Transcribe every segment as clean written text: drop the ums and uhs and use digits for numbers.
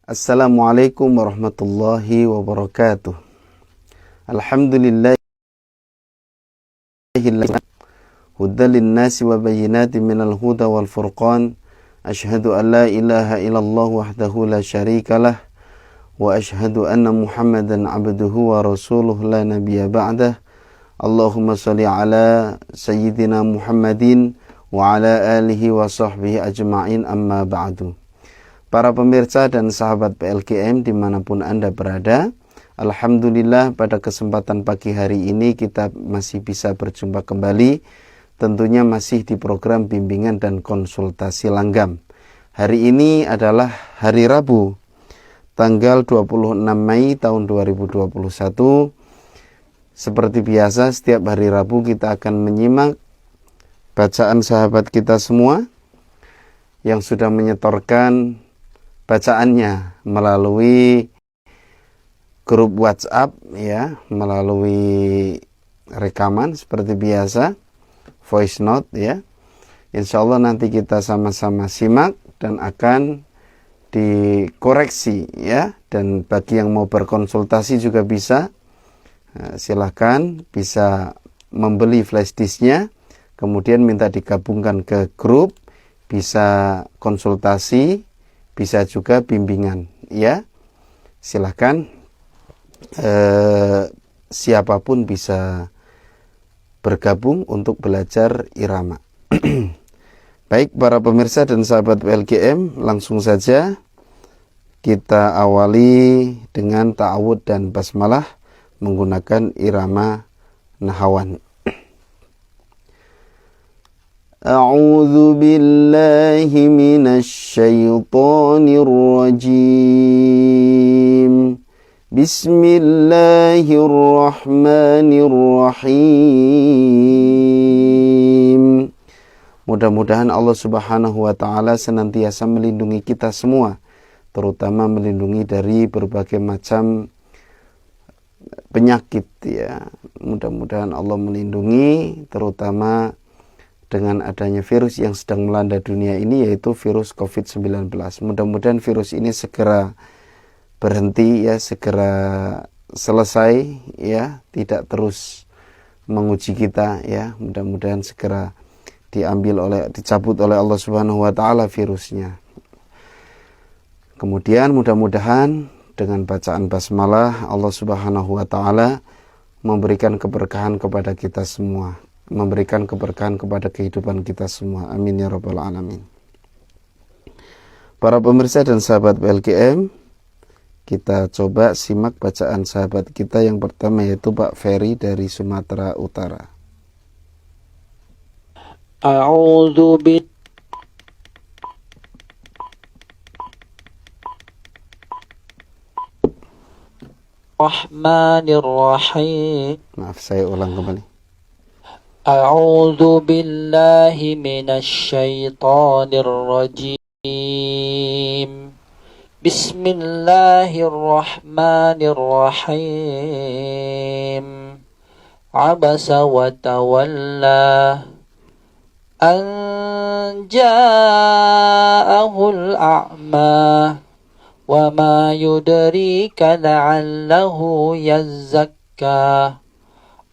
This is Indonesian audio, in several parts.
Assalamualaikum warahmatullahi wabarakatuh. Alhamdulillah hudal linnasi wa bayyinatin minal huda wal furqan. Ashhadu an la ilaha illallah wahdahu la syarikalah wa ashhadu anna Muhammadan abduhu wa rasuluh la nabiyya ba'dah. Allahumma salli ala sayyidina Muhammadin wa ala alihi wa sahbihi ajma'in, amma ba'du. Para pemirsa dan sahabat PLGM dimanapun Anda berada, alhamdulillah pada kesempatan pagi hari ini kita masih bisa berjumpa kembali, tentunya masih di program bimbingan dan konsultasi langgam. Hari ini adalah hari Rabu, tanggal 26 Mei tahun 2021. Seperti biasa, setiap hari Rabu kita akan menyimak bacaan sahabat kita semua yang sudah menyetorkan bacaannya melalui grup WhatsApp, ya, melalui rekaman seperti biasa, voice note, ya. Insya Allah nanti kita sama-sama simak dan akan dikoreksi, ya. Dan bagi yang mau berkonsultasi juga bisa, silahkan bisa membeli flash disknya, kemudian minta digabungkan ke grup, bisa konsultasi, bisa juga bimbingan, ya. Silahkan, siapapun bisa bergabung untuk belajar irama. Baik para pemirsa dan sahabat PLGM, langsung saja kita awali dengan ta'awud dan basmalah menggunakan irama nahawan. A'udzu billahi minasy syaithanir rajim. Bismillahirrahmanirrahim. Mudah-mudahan Allah Subhanahu wa taala senantiasa melindungi kita semua, terutama melindungi dari berbagai macam penyakit, ya. Mudah-mudahan Allah melindungi terutama dengan adanya virus yang sedang melanda dunia ini, yaitu virus COVID-19. Mudah-mudahan virus ini segera berhenti, ya, segera selesai, ya, tidak terus menguji kita, ya. Mudah-mudahan segera dicabut oleh Allah Subhanahu wa taala virusnya. Kemudian mudah-mudahan dengan bacaan basmalah Allah Subhanahu wa taala memberikan keberkahan kepada kita semua, memberikan keberkahan kepada kehidupan kita semua. Amin ya rabbal alamin. Para pemirsa dan sahabat PLGM, kita coba simak bacaan sahabat kita yang pertama, yaitu Pak Ferry dari Sumatera Utara. A'udzu Bismillahirrahmanirrahim. Maaf, saya ulang kembali. A'udzu billahi minasy syaithanir rajim. Bismillahirrahmanirrahim. Abasa wa tawalla an ja'ahul a'ma wa ma yudrika la'allahu yazzakka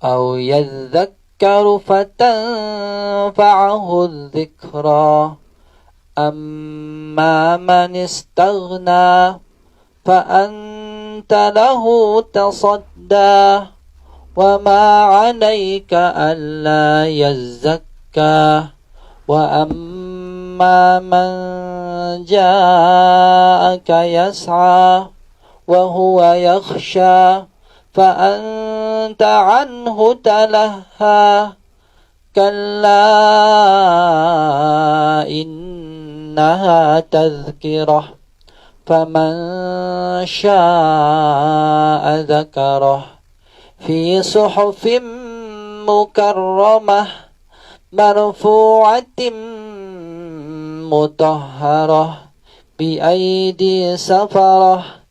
aw yadhakkaru fatanfa'ahu adh-dhikra amma man istaghna fa anta lahu tasadda wa ma 'alayka alla yazzakka wa amma man ja'aka yas'a wa huwa yakhsha fa anta 'anhu talahha kalla innaha tadhkirah faman syaa'a dzakarah fi suhufin mukarramah marfu'atin mutahharah bi aidi safarah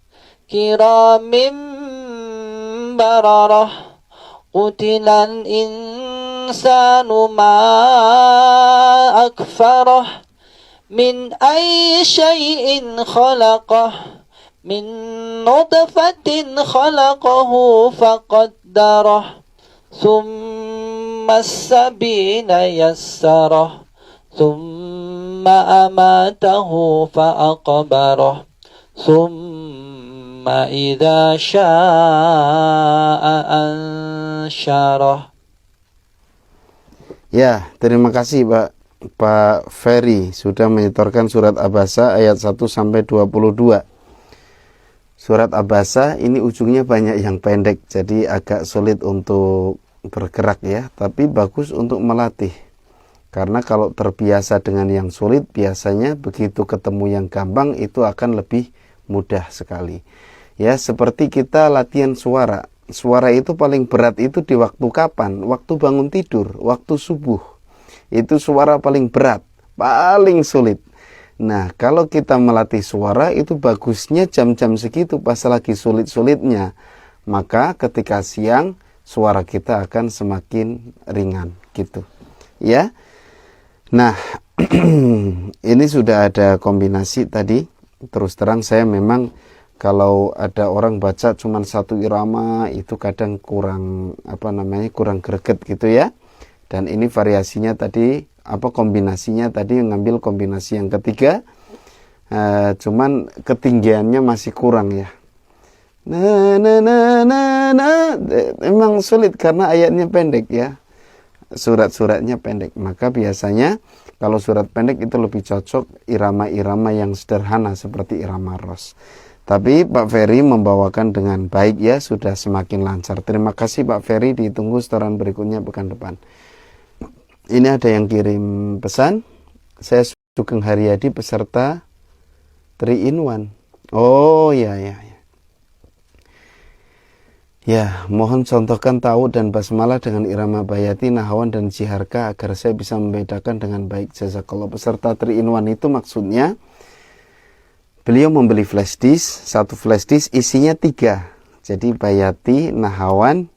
kiramin bararah qutilan insanu ma akfarah min ayyi syai'in khalaqah min nutfatin khalaqahu faqaddarah thumma as-sabila yassarah thumma amatahu fa'aqbarah thumma idza syaa'a ansyarah. Ya, terima kasih Pak Ferry sudah menyetorkan surat Abasa ayat 1 sampai 22. Surat Abasa ini ujungnya banyak yang pendek, jadi agak sulit untuk bergerak ya, tapi bagus untuk melatih. Karena kalau terbiasa dengan yang sulit, biasanya begitu ketemu yang gampang itu akan lebih mudah sekali. Ya, seperti kita latihan suara. Suara itu paling berat itu di waktu kapan? Waktu bangun tidur, waktu subuh. Itu suara paling berat, paling sulit. Nah, kalau kita melatih suara itu bagusnya jam-jam segitu pas lagi sulit-sulitnya. Maka ketika siang suara kita akan semakin ringan gitu. Ya. Nah, ini sudah ada kombinasi tadi. Terus terang saya memang kalau ada orang baca cuma satu irama itu kadang kurang kurang greget gitu ya. Dan ini variasinya tadi kombinasinya tadi ngambil kombinasi yang ketiga, cuman ketinggiannya masih kurang ya. Memang sulit karena ayatnya pendek ya, surat-suratnya pendek. Maka biasanya kalau surat pendek itu lebih cocok irama-irama yang sederhana seperti irama ros. Tapi Pak Ferry membawakan dengan baik ya, sudah semakin lancar. Terima kasih Pak Ferry, ditunggu setoran berikutnya pekan depan. Ini ada yang kirim pesan. Saya Sugeng Haryadi peserta 3 in 1. Oh ya. Ya, mohon contohkan tahu dan basmalah dengan irama bayati, nahawan dan jiharka agar saya bisa membedakan dengan baik. Jazakallah. Peserta 3 in 1 itu maksudnya beliau membeli flash disk, satu flash disk isinya 3. Jadi bayati, nahawan,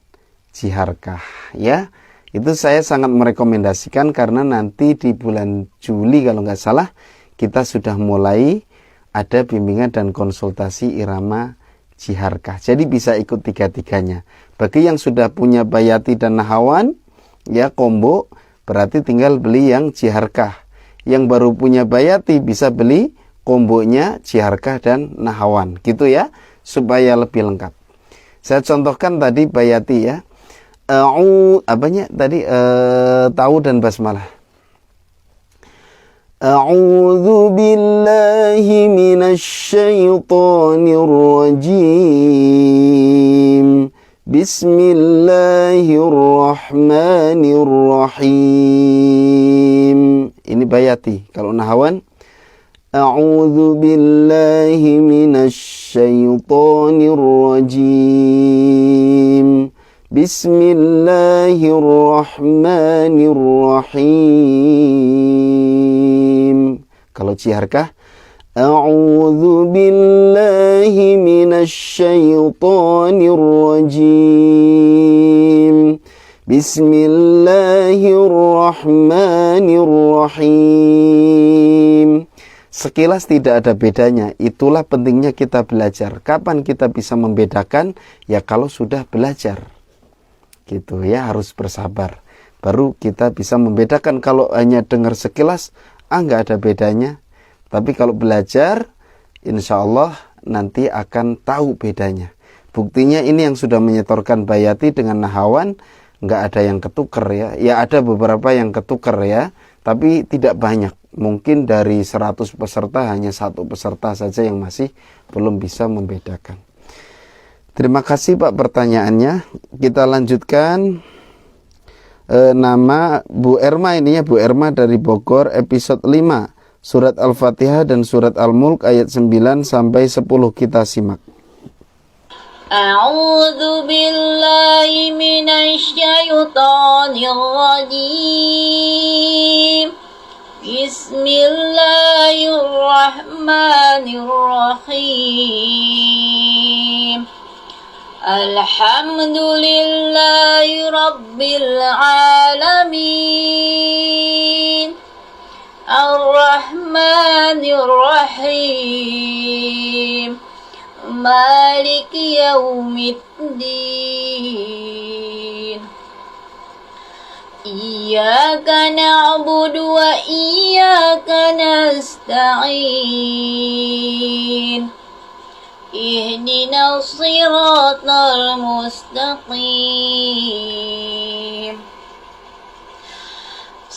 jiharkah ya. Itu saya sangat merekomendasikan karena nanti di bulan Juli kalau nggak salah kita sudah mulai ada bimbingan dan konsultasi irama jiharkah. Jadi bisa ikut 3-3-nya. Bagi yang sudah punya bayati dan nahawan ya combo, berarti tinggal beli yang jiharkah. Yang baru punya bayati bisa beli kombonya jiharkah dan nahawan gitu ya, supaya lebih lengkap. Saya contohkan tadi bayati ya. Tahu dan basmalah. A'udzu billahi minasy syaithanir rajim. Bismillahirrahmanirrahim. Ini bayati. Kalau nahawan A'udzu billahi minasy syaithanir rajim. Bismillahirrahmanirrahim. Kalau jiharkah A'udzu billahi minasy syaithanir rajim. Bismillahirrahmanirrahim. Sekilas tidak ada bedanya. Itulah pentingnya kita belajar. Kapan kita bisa membedakan? Ya kalau sudah belajar. Gitu ya, harus bersabar. Baru kita bisa membedakan. Kalau hanya dengar sekilas, nggak ada bedanya. Tapi kalau belajar, insya Allah nanti akan tahu bedanya. Buktinya ini yang sudah menyetorkan bayati dengan nahawan, nggak ada yang ketuker ya. Ya ada beberapa yang ketuker ya, tapi tidak banyak. Mungkin dari 100 peserta hanya 1 peserta saja yang masih belum bisa membedakan. Terima kasih Pak pertanyaannya. Kita lanjutkan. Nama Bu Erma ininya, Bu Erma dari Bogor, episode 5 surat Al-Fatihah dan surat Al-Mulk ayat 9 sampai 10 kita simak. A'udzu billahi minasy syaithanir rajim. Bismillahirrahmanirrahim. Alhamdulillahi rabbil alamin. Ar-Rahmanir Rahim. مالك يوم الدين إياك نعبد وإياك نستعين اهدنا الصراط المستقيم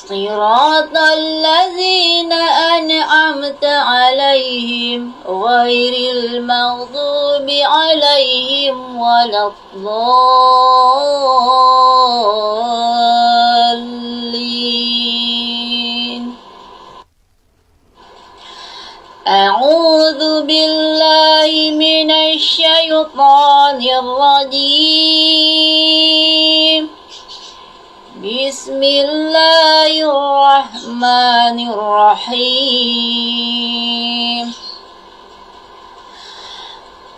صراط الذين أنعمت عليهم غير المغضوب عليهم ولا الضالين أعوذ بالله من الشيطان الرجيم بسم الله الرحمن الرحيم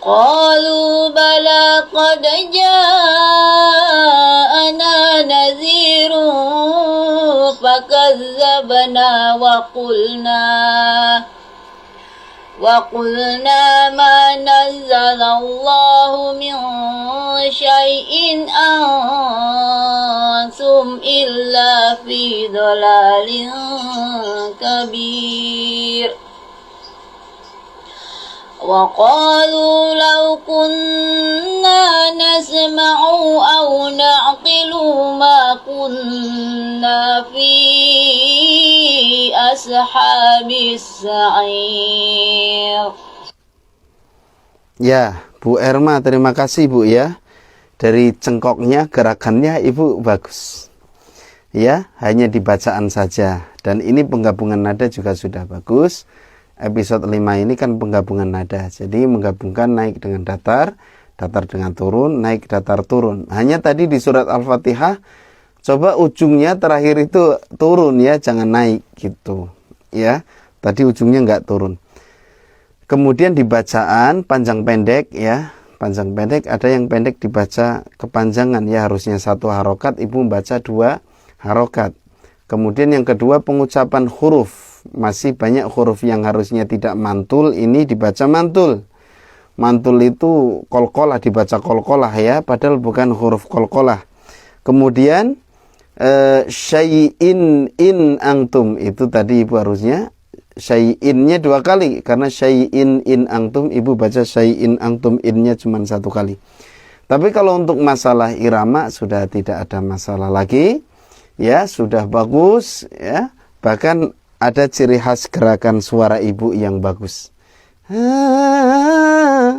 قالوا بلى قد جاءنا نذير فكذبنا وقلنا ما نزل الله من شيء أنتم إلا في ضلال كبير وقالوا لو كنا نسمع أو نعقل ما كنا في أصحاب السعير. Ya, Bu Erma, terima kasih Bu ya. Dari cengkoknya, gerakannya Ibu bagus. Ya, hanya di bacaan saja. Dan ini penggabungan nada juga sudah bagus. Episode 5 ini kan penggabungan nada. Jadi menggabungkan naik dengan datar, datar dengan turun, naik datar turun. Hanya tadi di surat Al-Fatihah, coba ujungnya terakhir itu turun ya, jangan naik gitu. Ya, tadi ujungnya nggak turun. Kemudian di bacaan panjang pendek ya, panjang pendek ada yang pendek dibaca kepanjangan ya, harusnya 1 harokat, Ibu membaca 2 harokat. Kemudian yang kedua pengucapan huruf, masih banyak huruf yang harusnya tidak mantul, ini dibaca mantul. Mantul itu kolkolah, dibaca kolkolah ya, padahal bukan huruf kolkolah. Kemudian syai'in in angtum, itu tadi Ibu harusnya syai'innya 2 kali, karena syai'in in angtum, Ibu baca syai'in angtum, innya cuma 1 kali. Tapi kalau untuk masalah irama sudah tidak ada masalah lagi ya, sudah bagus ya, bahkan ada ciri khas gerakan suara Ibu yang bagus.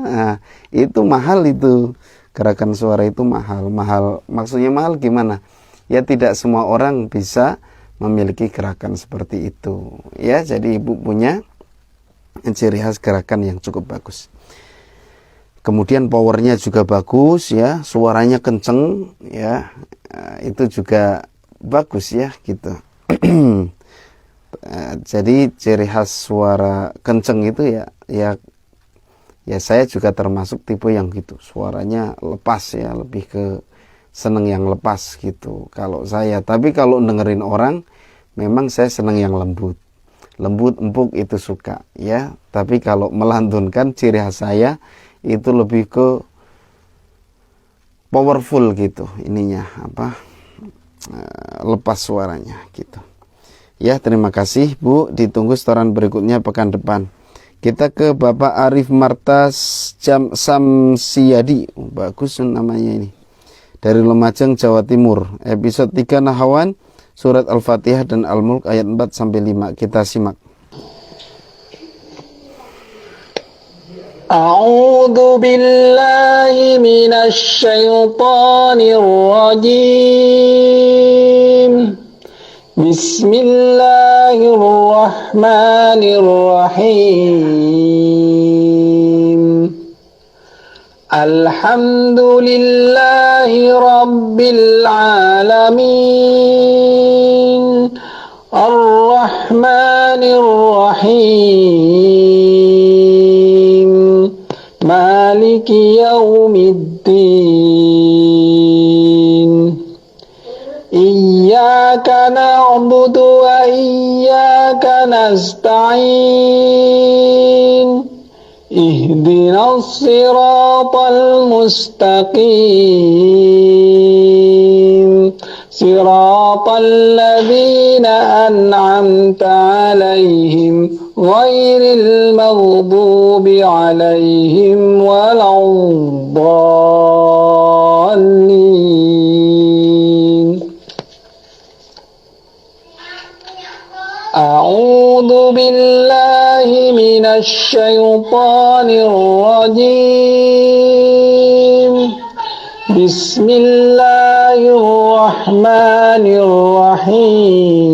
Nah, itu mahal, itu gerakan suara itu mahal. Maksudnya mahal gimana ya, tidak semua orang bisa memiliki gerakan seperti itu ya. Jadi Ibu punya ciri khas gerakan yang cukup bagus. Kemudian powernya juga bagus ya, suaranya kenceng ya, itu juga bagus ya gitu. Jadi ciri khas suara kenceng itu ya saya juga termasuk tipe yang gitu, suaranya lepas ya, lebih ke seneng yang lepas gitu kalau saya. Tapi kalau dengerin orang memang saya seneng yang lembut empuk, itu suka ya. Tapi kalau melantunkan, ciri khas saya itu lebih ke powerful gitu, ininya apa, lepas suaranya gitu ya. Terima kasih Bu, ditunggu setoran berikutnya pekan depan. Kita ke Bapak Arif Martas Samsiadi, bagus namanya ini, dari Lumajang, Jawa Timur. Episode 3 Nahawan, surat Al-Fatihah dan Al-Mulk ayat 4-5. Kita simak. A'udzu billahi minasy syaithanir rajim. Bismillahirrahmanirrahim. Alhamdulillahi rabbil alamin. Ar-Rahmanir Rahim. Maliki yaumiddin. Iyyaka na'budu wa iyyaka nasta'in. اهدنا الصراط المستقيم صراط الذين أنعمت عليهم غير المغضوب عليهم ولا الضالين أعوذ بالله من الشيطان الرجيم بسم الله الرحمن الرحيم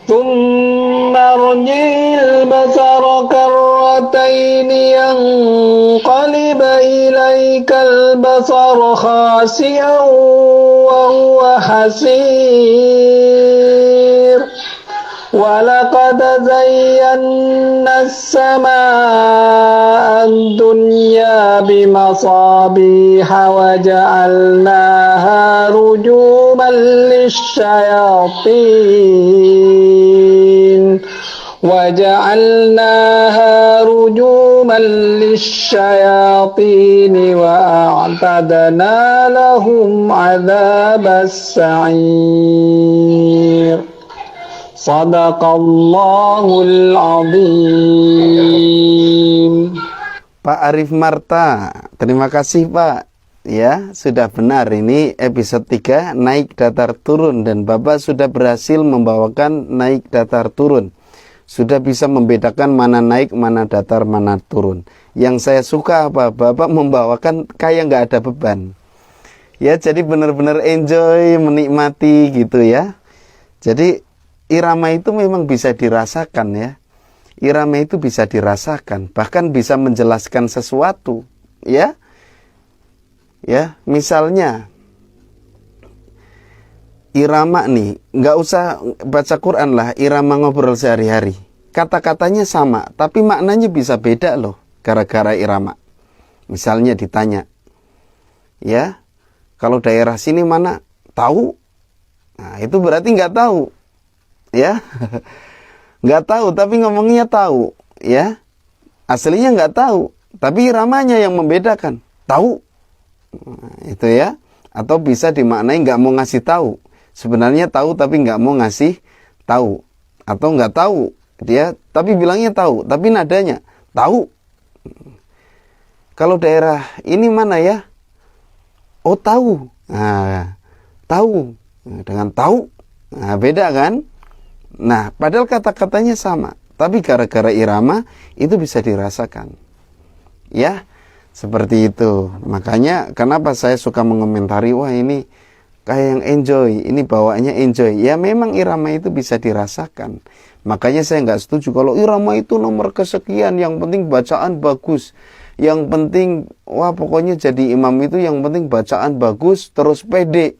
ثم ارجع البصر كرتين ينقلب إليك البصر خاسئا وهو حسير ولقد زينا السماء الدنيا بمصابيح وجعلناها رجوما للشياطين وأعتدنا لهم عذاب السعير Sadaqallahul azim. Pak Arif Marta, terima kasih Pak. Ya, sudah benar, ini episode 3 naik datar turun, dan Bapak sudah berhasil membawakan naik datar turun. Sudah bisa membedakan mana naik, mana datar, mana turun. Yang saya suka apa? Bapak membawakan kayak nggak ada beban. Ya, jadi benar-benar enjoy, menikmati gitu ya. Jadi irama itu memang bisa dirasakan ya. Irama itu bisa dirasakan, bahkan bisa menjelaskan sesuatu ya. Ya, misalnya irama nih, nggak usah baca Quran lah, irama ngobrol sehari-hari. Kata-katanya sama, tapi maknanya bisa beda loh, gara-gara irama. Misalnya ditanya, ya, kalau daerah sini mana? Tahu? Nah, itu berarti nggak tahu. Ya, nggak tahu tapi ngomongnya tahu, ya, aslinya nggak tahu tapi iramanya yang membedakan, tahu. Nah, itu ya. Atau bisa dimaknai nggak mau ngasih tahu, sebenarnya tahu tapi nggak mau ngasih tahu. Atau nggak tahu dia tapi bilangnya tahu, tapi nadanya tahu. Kalau daerah ini mana ya? Oh, tahu. Nah, tahu dengan tahu, nah, beda kan? Nah, padahal kata-katanya sama, tapi gara-gara irama itu bisa dirasakan. Ya, seperti itu. Makanya kenapa saya suka mengomentari, wah ini kayak yang enjoy, ini bawaannya enjoy. Ya memang irama itu bisa dirasakan. Makanya saya nggak setuju kalau irama itu nomor kesekian, yang penting bacaan bagus. Yang penting, wah pokoknya jadi imam itu yang penting bacaan bagus, terus pede.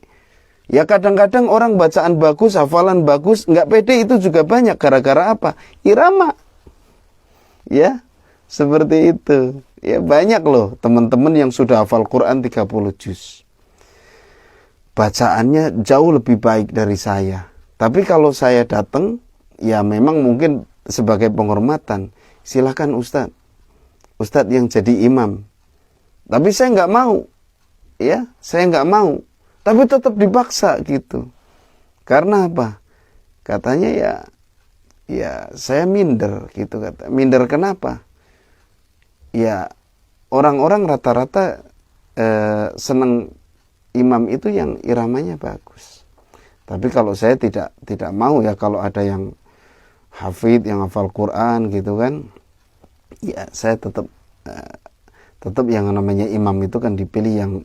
Ya kadang-kadang orang bacaan bagus, hafalan bagus, nggak pede itu juga banyak. Gara-gara apa? Irama. Ya, seperti itu. Ya banyak loh teman-teman yang sudah hafal Quran 30 juz. Bacaannya jauh lebih baik dari saya. Tapi kalau saya datang, ya memang mungkin sebagai penghormatan. Silakan Ustadz. Ustadz yang jadi imam. Tapi saya nggak mau. Ya, saya nggak mau. Tapi tetap dipaksa gitu. Karena apa? Katanya ya saya minder gitu kata. Minder kenapa? Ya orang-orang rata-rata senang imam itu yang iramanya bagus. Tapi kalau saya tidak mau ya, kalau ada yang hafid, yang hafal Quran gitu kan. Ya saya tetap yang namanya imam itu kan dipilih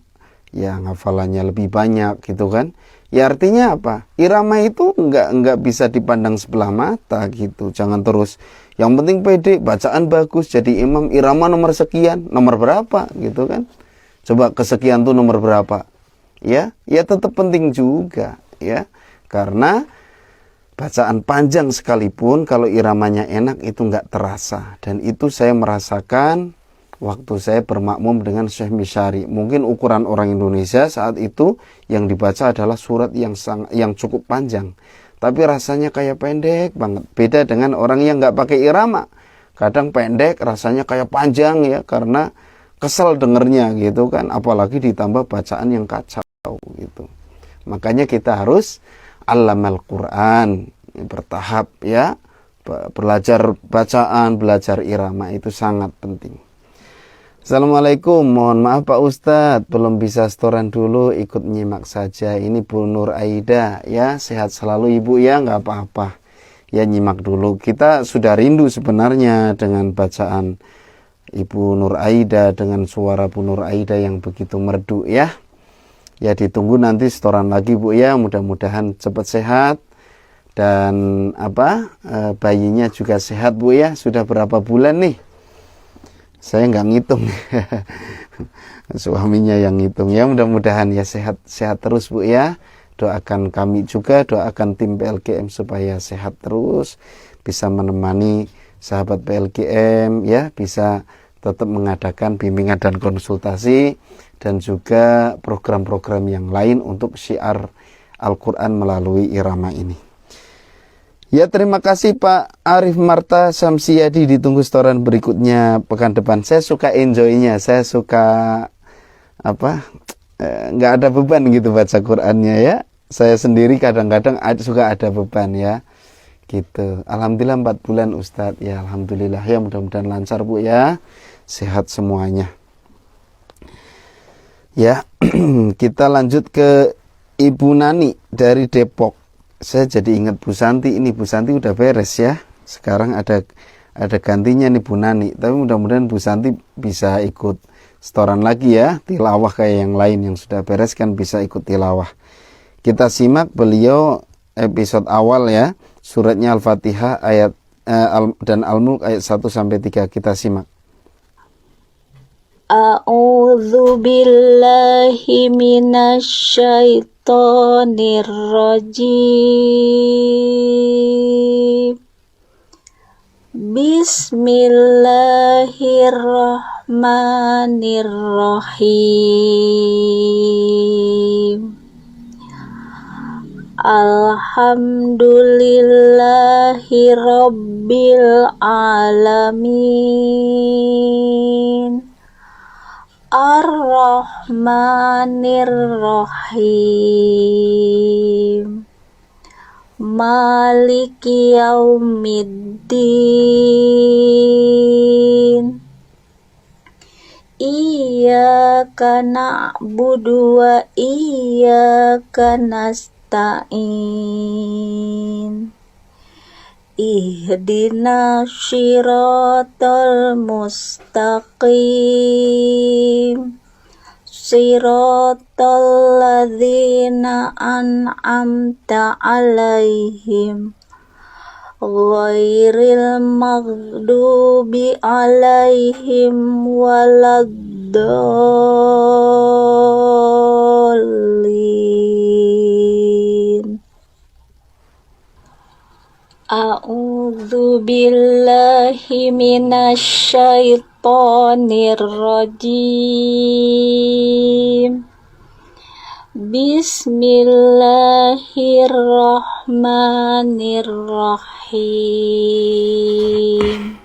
yang hafalannya lebih banyak gitu kan. Ya artinya apa? Irama itu enggak bisa dipandang sebelah mata gitu. Jangan terus yang penting pede, bacaan bagus, jadi imam, irama nomor sekian, nomor berapa gitu kan. Coba kesekian tuh nomor berapa? Ya tetap penting juga ya. Karena bacaan panjang sekalipun kalau iramanya enak itu enggak terasa. Dan itu saya merasakan waktu saya bermakmum dengan Syekh Misyari. Mungkin ukuran orang Indonesia saat itu yang dibaca adalah surat yang cukup panjang. tapi rasanya kayak pendek banget. Beda dengan orang yang nggak pakai irama, kadang pendek rasanya kayak panjang ya, karena kesel dengernya gitu kan, apalagi ditambah bacaan yang kacau gitu. Makanya kita harus allamal Quran bertahap ya, belajar bacaan, belajar irama itu sangat penting. Assalamualaikum, mohon maaf Pak Ustadz, belum bisa setoran dulu, ikut nyimak saja. Ini Bu Nur Aida ya, sehat selalu Ibu ya, nggak apa-apa ya, nyimak dulu. Kita sudah rindu sebenarnya dengan bacaan Ibu Nur Aida, dengan suara Bu Nur Aida yang begitu merdu ya. Ya ditunggu nanti setoran lagi Bu ya, mudah-mudahan cepat sehat. Dan bayinya juga sehat Bu ya. Sudah berapa bulan nih? Saya nggak ngitung. Suaminya yang ngitung ya. Mudah-mudahan ya sehat terus Bu ya. Doakan kami juga, doakan tim PLGM supaya sehat terus, bisa menemani sahabat PLGM ya, bisa tetap mengadakan bimbingan dan konsultasi, dan juga program-program yang lain untuk syiar Al-Quran melalui irama ini. Ya, terima kasih Pak Arif Marta Samsiadi, ditunggu setoran berikutnya pekan depan. Saya suka enjoy-nya, saya suka nggak ada beban gitu baca Qurannya ya. Saya sendiri kadang-kadang suka ada beban ya gitu. Alhamdulillah 4 bulan Ustadz ya, alhamdulillah ya, mudah-mudahan lancar Bu ya, sehat semuanya ya. Kita lanjut ke Ibu Nani dari Depok. Saya jadi ingat Bu Santi, ini Bu Santi udah beres ya, sekarang ada gantinya nih Bu Nani, tapi mudah-mudahan Bu Santi bisa ikut setoran lagi ya, tilawah kayak yang lain yang sudah beres kan bisa ikut tilawah. Kita simak beliau episode awal ya, suratnya Al-Fatihah ayat dan Al-Mulk ayat 1-3, kita simak. A'udzu billahi minasyaitonir rajim. Bismillahirrahmanirrahim. Alhamdulillahi rabbil alamin. Ar-Rahmanir-Rahim. Maliki yaumiddin. Iyyaka na'budu wa iyyaka nasta'in. Ihdina syiratal mustaqim. Syiratal ladzina an'amta alaihim. Ghairil maghdubi alaihim waladdallin. A'udzu billahi minasyaitonir rajim. Bismillahirrahmanirrahim.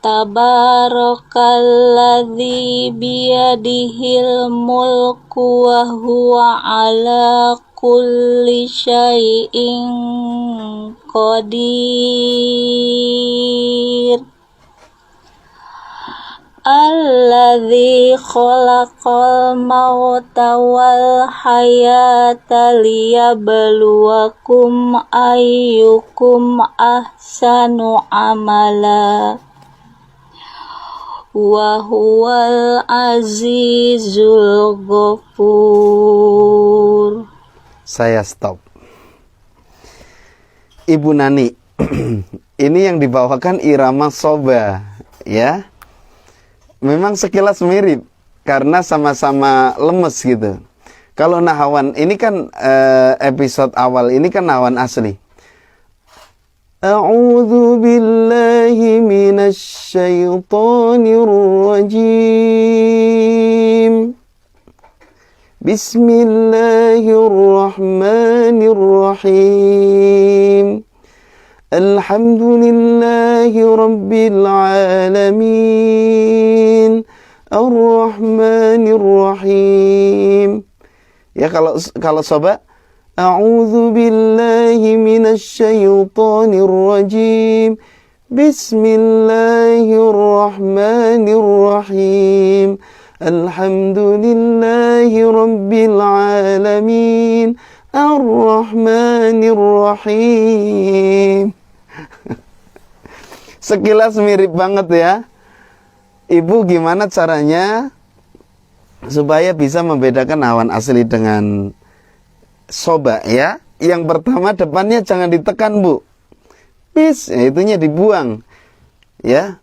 Tabarakalladzi biyadihil mulku wa huwa ala kulli syai'in qadir. Alladzi khalaqal mauta wal hayata liyabluwakum ayyukum ahsanu amala. Wa huwal azizul ghafur. Saya stop. Ibu Nani, ini yang dibawakan irama soba ya. Memang sekilas mirip karena sama-sama lemes gitu. Kalau nahawan ini kan episode awal ini kan nahawan asli. A'udzu billahi minasyaitonir rajim. Bismillahirrahmanirrahim. Alhamdulillahi rabbil alamin. Ar-Rahmanir-Rahim. Ya, kalau soba, a'udzu billahi minasyaitonir rajim. Bismillahirrahmanirrahim. Alhamdulillahi rabbil alamin. Ar-Rahmanir-Rahim. Sekilas mirip banget ya. Ibu, gimana caranya supaya bisa membedakan hawan asli dengan soba ya? Yang pertama, depannya jangan ditekan, Bu. Bis, ya, itunya dibuang. Ya.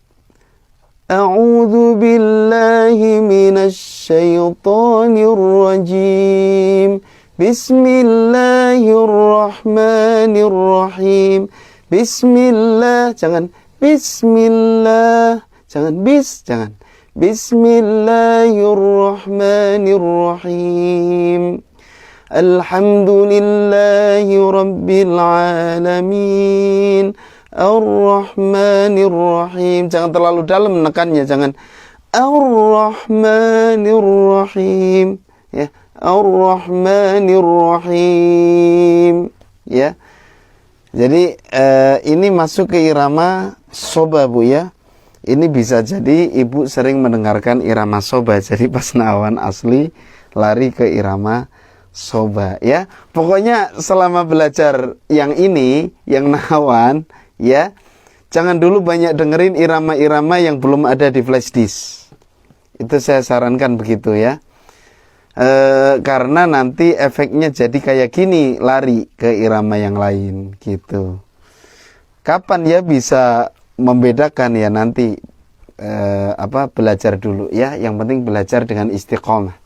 A'udzu billahi minasyaitonir rajim. Bismillahirrahmanirrahim. Bismillah, jangan bismillah. Jangan jangan. Bismillahirrahmanirrahim. Alhamdulillahi rabbil alamin. Ar-Rahmanir-Rahim. Jangan terlalu dalam menekannya, jangan Ar-Rahmanir-Rahim. Ya, Ar-Rahmanir-Rahim. Ya. Jadi ini masuk ke irama soba, Bu ya. Ini bisa jadi ibu sering mendengarkan irama soba. Jadi pas nawan asli lari ke irama soba ya. Pokoknya selama belajar yang ini, yang nawan ya, jangan dulu banyak dengerin irama-irama yang belum ada di flash disk. Itu saya sarankan begitu ya. Karena nanti efeknya jadi kayak gini, lari ke irama yang lain gitu. Kapan ya bisa membedakan ya nanti belajar dulu ya. Yang penting belajar dengan istiqomah.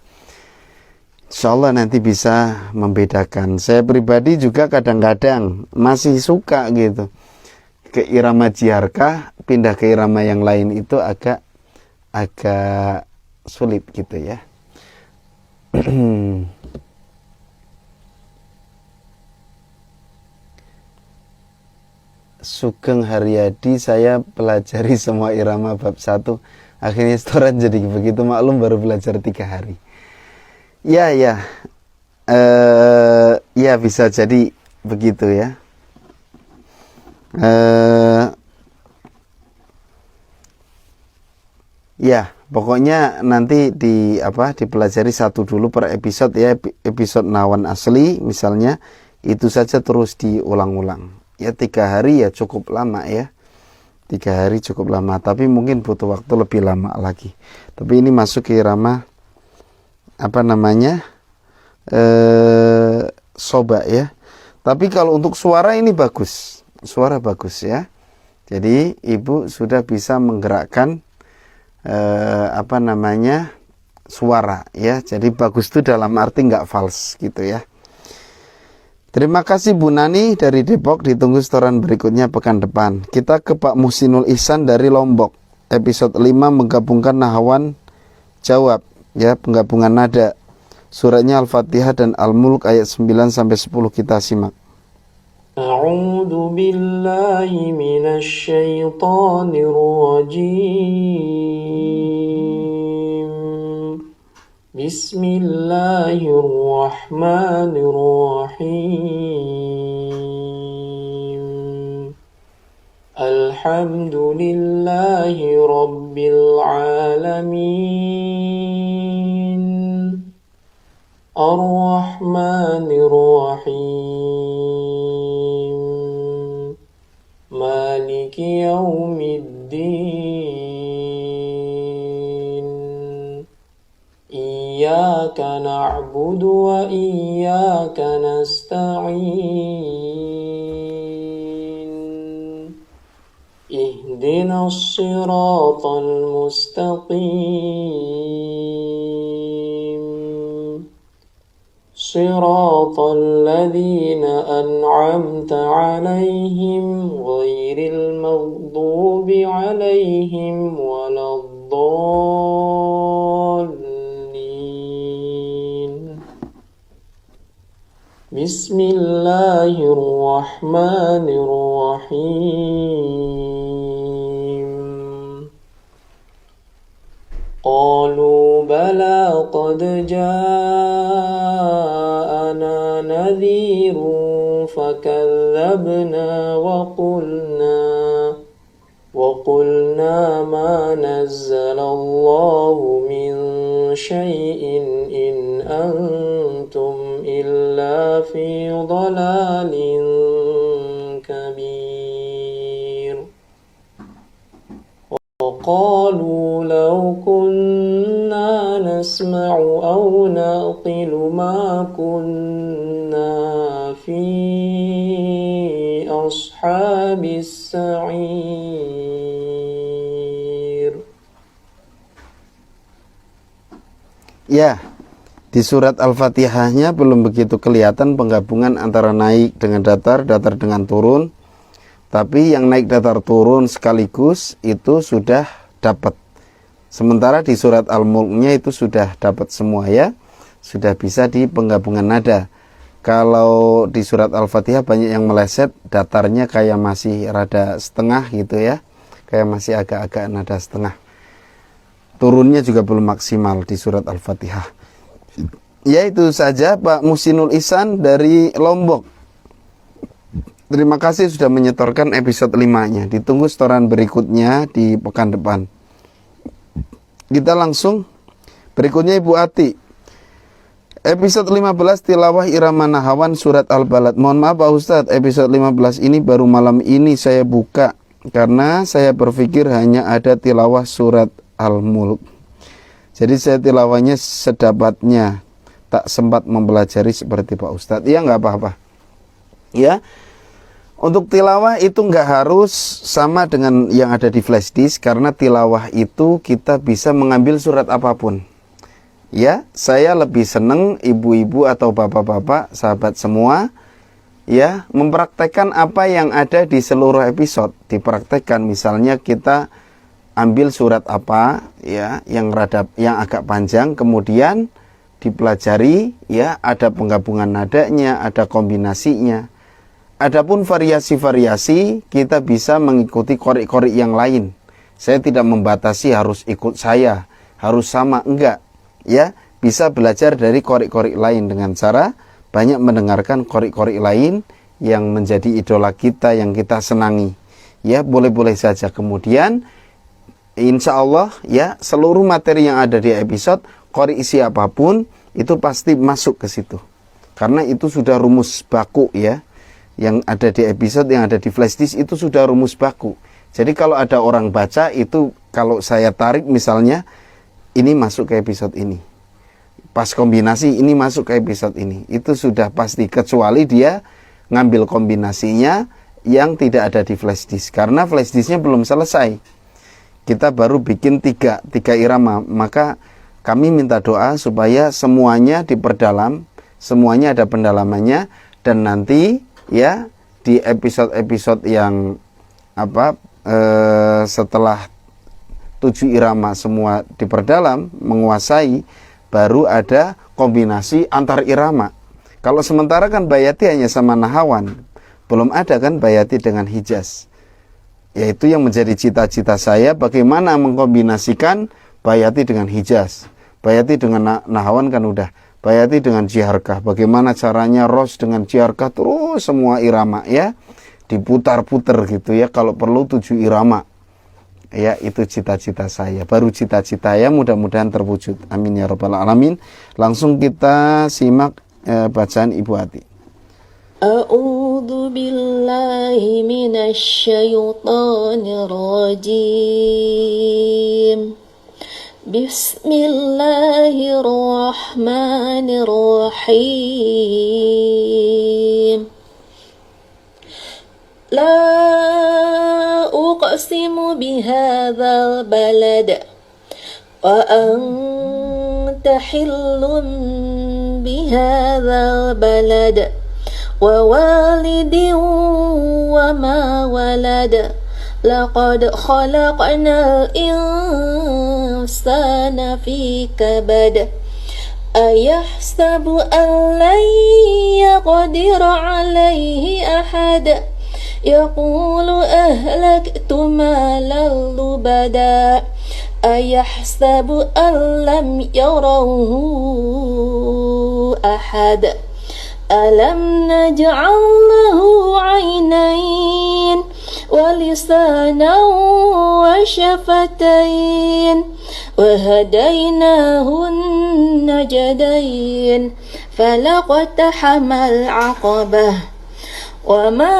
Insyaallah nanti bisa membedakan. Saya pribadi juga kadang-kadang masih suka gitu ke irama jiarkah, pindah ke irama yang lain itu agak sulit gitu ya. Sugeng Haryadi, saya pelajari semua irama bab 1. Akhirnya setoran jadi begitu, maklum baru belajar 3 hari. Ya, ya bisa jadi begitu ya. Ya, pokoknya nanti dipelajari 1 dulu per episode ya. Episode nawan asli misalnya, itu saja terus diulang-ulang. Ya 3 hari ya cukup lama ya. 3 hari cukup lama, tapi mungkin butuh waktu lebih lama lagi. Tapi ini masuk ke irama soba ya. Tapi kalau untuk suara ini bagus. Suara bagus ya. Jadi ibu sudah bisa menggerakkan suara ya. Jadi bagus itu dalam arti nggak fals gitu ya. Terima kasih Bu Nani dari Depok. Ditunggu setoran berikutnya pekan depan. Kita ke Pak Muhsinul Ihsan dari Lombok. Episode 5 menggabungkan nahawan jawab ya, penggabungan nada. Suratnya Al-Fatihah dan Al-Mulk ayat 9 sampai 10 kita simak. A'udzu billahi minasy syaithanir rajim. Bismillahirrahmanirrahim. Alhamdulillahi rabbil alamin. Ar-Rahmanir-Rahim. Maliki yaumiddin. Iyyaka na'budu wa iyyaka nasta'in. Ihdinas siratal mustaqim. Siratal ladzina an'amta 'alaihim ghairil maghdubi 'alaihim waladdallin. Bismillahirrahmanirrahim. Qalu bala qad ja'ana nadhirun fakadzabna wa qulna ma nazzalallahu min syai'in in antum illa fi dhalalin kabir. وقالوا لو كنا نسمع أو نعقل ما كنا في أصحاب السعير. Ya, di surat Al-Fatihahnya belum begitu kelihatan penggabungan antara naik dengan datar, datar dengan turun. Tapi yang naik datar turun sekaligus itu sudah dapat. Sementara di surat Al-Mulknya itu sudah dapat semua ya. Sudah bisa di penggabungan nada. Kalau di surat Al-Fatihah banyak yang meleset, datarnya kayak masih rada setengah gitu ya. Kayak masih agak-agak nada setengah. Turunnya juga belum maksimal di surat Al-Fatihah. Ya itu saja Pak Muhsinul Ihsan dari Lombok. Terima kasih sudah menyetorkan episode 5-nya. Ditunggu setoran berikutnya di pekan depan. Kita langsung berikutnya Ibu Ati. Episode 15 tilawah irama nahawan surat Al-Balad. Mohon maaf Pak Ustadz, episode 15 ini baru malam ini saya buka karena saya berpikir hanya ada tilawah surat Al-Mulk. Jadi saya tilawahnya sedapatnya, tak sempat mempelajari seperti Pak Ustadz. Ya nggak apa-apa. Ya. Untuk tilawah itu nggak harus sama dengan yang ada di flash disk, karena tilawah itu kita bisa mengambil surat apapun. Ya, saya lebih seneng ibu-ibu atau bapak-bapak, sahabat semua, ya, mempraktekkan apa yang ada di seluruh episode. Dipraktekkan, misalnya kita ambil surat apa, ya, yang agak panjang, kemudian dipelajari, ya, ada penggabungan nadanya, ada kombinasinya. Adapun variasi-variasi kita bisa mengikuti qori-qori yang lain. Saya tidak membatasi harus ikut saya, harus sama, enggak. Ya, bisa belajar dari qori-qori lain dengan cara banyak mendengarkan qori-qori lain yang menjadi idola kita, yang kita senangi. Ya, boleh-boleh saja. Kemudian insya Allah ya, seluruh materi yang ada di episode, qori siapapun itu pasti masuk ke situ. Karena itu sudah rumus baku ya. Yang ada di episode, yang ada di flash disk itu sudah rumus baku. Jadi kalau ada orang baca itu, kalau saya tarik misalnya, ini masuk ke episode ini. Pas kombinasi ini masuk ke episode ini. Itu sudah pasti, kecuali dia ngambil kombinasinya yang tidak ada di flash disk. Karena flash disknya belum selesai. Kita baru bikin tiga irama. Maka kami minta doa supaya semuanya diperdalam, semuanya ada pendalamannya, dan nanti ya di episode-episode yang setelah 7 irama semua diperdalam, menguasai, baru ada kombinasi antar irama. Kalau sementara kan Bayati hanya sama Nahawan, belum ada kan Bayati dengan Hijaz. Yaitu yang menjadi cita-cita saya, bagaimana mengkombinasikan Bayati dengan Hijaz. Bayati dengan Nahawan kan udah. Bayati dengan Jiharkah, bagaimana caranya Ros dengan Jiharkah, terus semua irama ya, diputar-putar gitu ya, kalau perlu 7 irama. Ya, itu cita-cita saya, baru cita-cita ya, mudah-mudahan terwujud. Amin ya rabbal alamin. Langsung kita simak bacaan Ibu Ati. A'udzu billahi minasy syaithanir rajim. Bismillahirrahmanirrahim. La uqsimu bihadzal balad wa anta hillun bihadzal balad wa walidin wa ma walad. Laqad khalaqnal insana fi kabad. أيحسب أن لن يقدر عليه أحد يقول أهلكت مالا لبدا أيحسب أن لم يره أحد ألم نجعل له عينين ولسانا وشفتين وهديناه النجدين فلاقتحم العقبة وما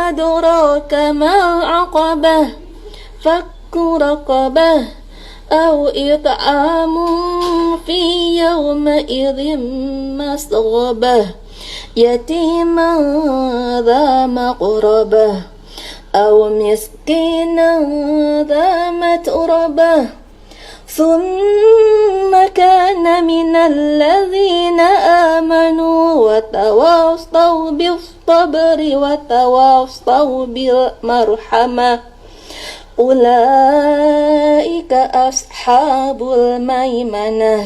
أدراك ما العقبة فك رقبة أو إطعام في يومئذ مسغبة يتيما ذا مقربة أو مسكينا ذا متربة ثم كان من الذين آمنوا وتواصوا بالصبر وتواصوا بالمرحمة أولئك أصحاب الميمنة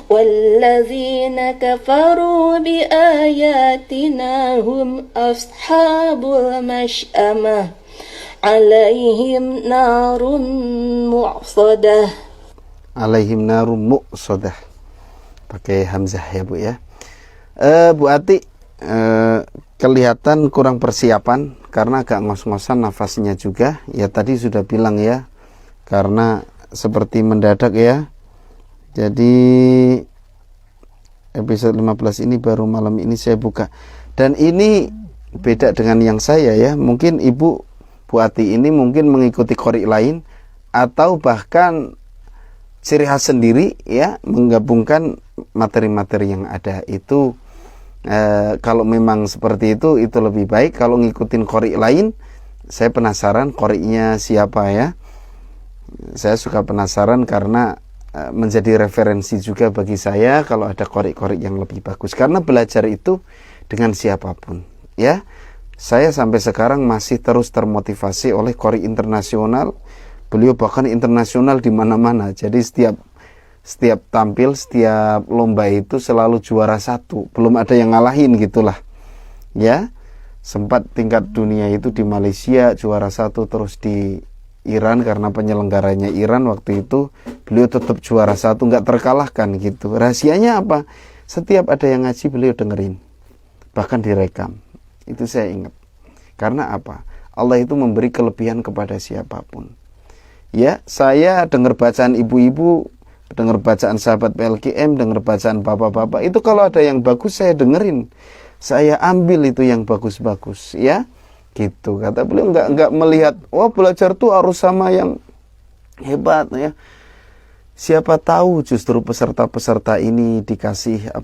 والذين كفروا بآياتنا هم أصحاب المشأمة عليهم نار مؤصدة. Alaihim narum muqsadah. Pakai hamzah ya Bu ya. Bu Ati, kelihatan kurang persiapan karena agak ngos-ngosan nafasnya juga. Ya tadi sudah bilang ya, karena seperti mendadak ya. Jadi episode 15 ini baru malam ini saya buka. Dan ini beda dengan yang saya ya. Mungkin Ibu Bu Ati ini mungkin mengikuti qori lain atau bahkan ciri khas sendiri ya, menggabungkan materi-materi yang ada itu. Kalau memang seperti itu lebih baik. Kalau ngikutin qori lain, saya penasaran qorinya siapa ya. Saya suka penasaran karena menjadi referensi juga bagi saya kalau ada qori-qori yang lebih bagus. Karena belajar itu dengan siapapun ya. Saya sampai sekarang masih terus termotivasi oleh qori internasional. Beliau bahkan internasional di mana-mana. Jadi setiap tampil, setiap lomba itu selalu juara satu. Belum ada yang ngalahin gitulah. Ya, sempat tingkat dunia itu di Malaysia juara satu, terus di Iran karena penyelenggaranya Iran waktu itu beliau tetap juara satu, nggak terkalahkan gitu. Rahasianya apa? Setiap ada yang ngaji beliau dengerin, bahkan direkam. Itu saya ingat. Karena apa? Allah itu memberi kelebihan kepada siapapun. Ya, saya dengar bacaan ibu-ibu, dengar bacaan sahabat PLKM, dengar bacaan bapak-bapak, itu kalau ada yang bagus saya dengerin, saya ambil itu yang bagus-bagus ya. Gitu kata beliau, nggak melihat wah belajar tuh harus sama yang hebat ya. Siapa tahu justru peserta-peserta ini dikasih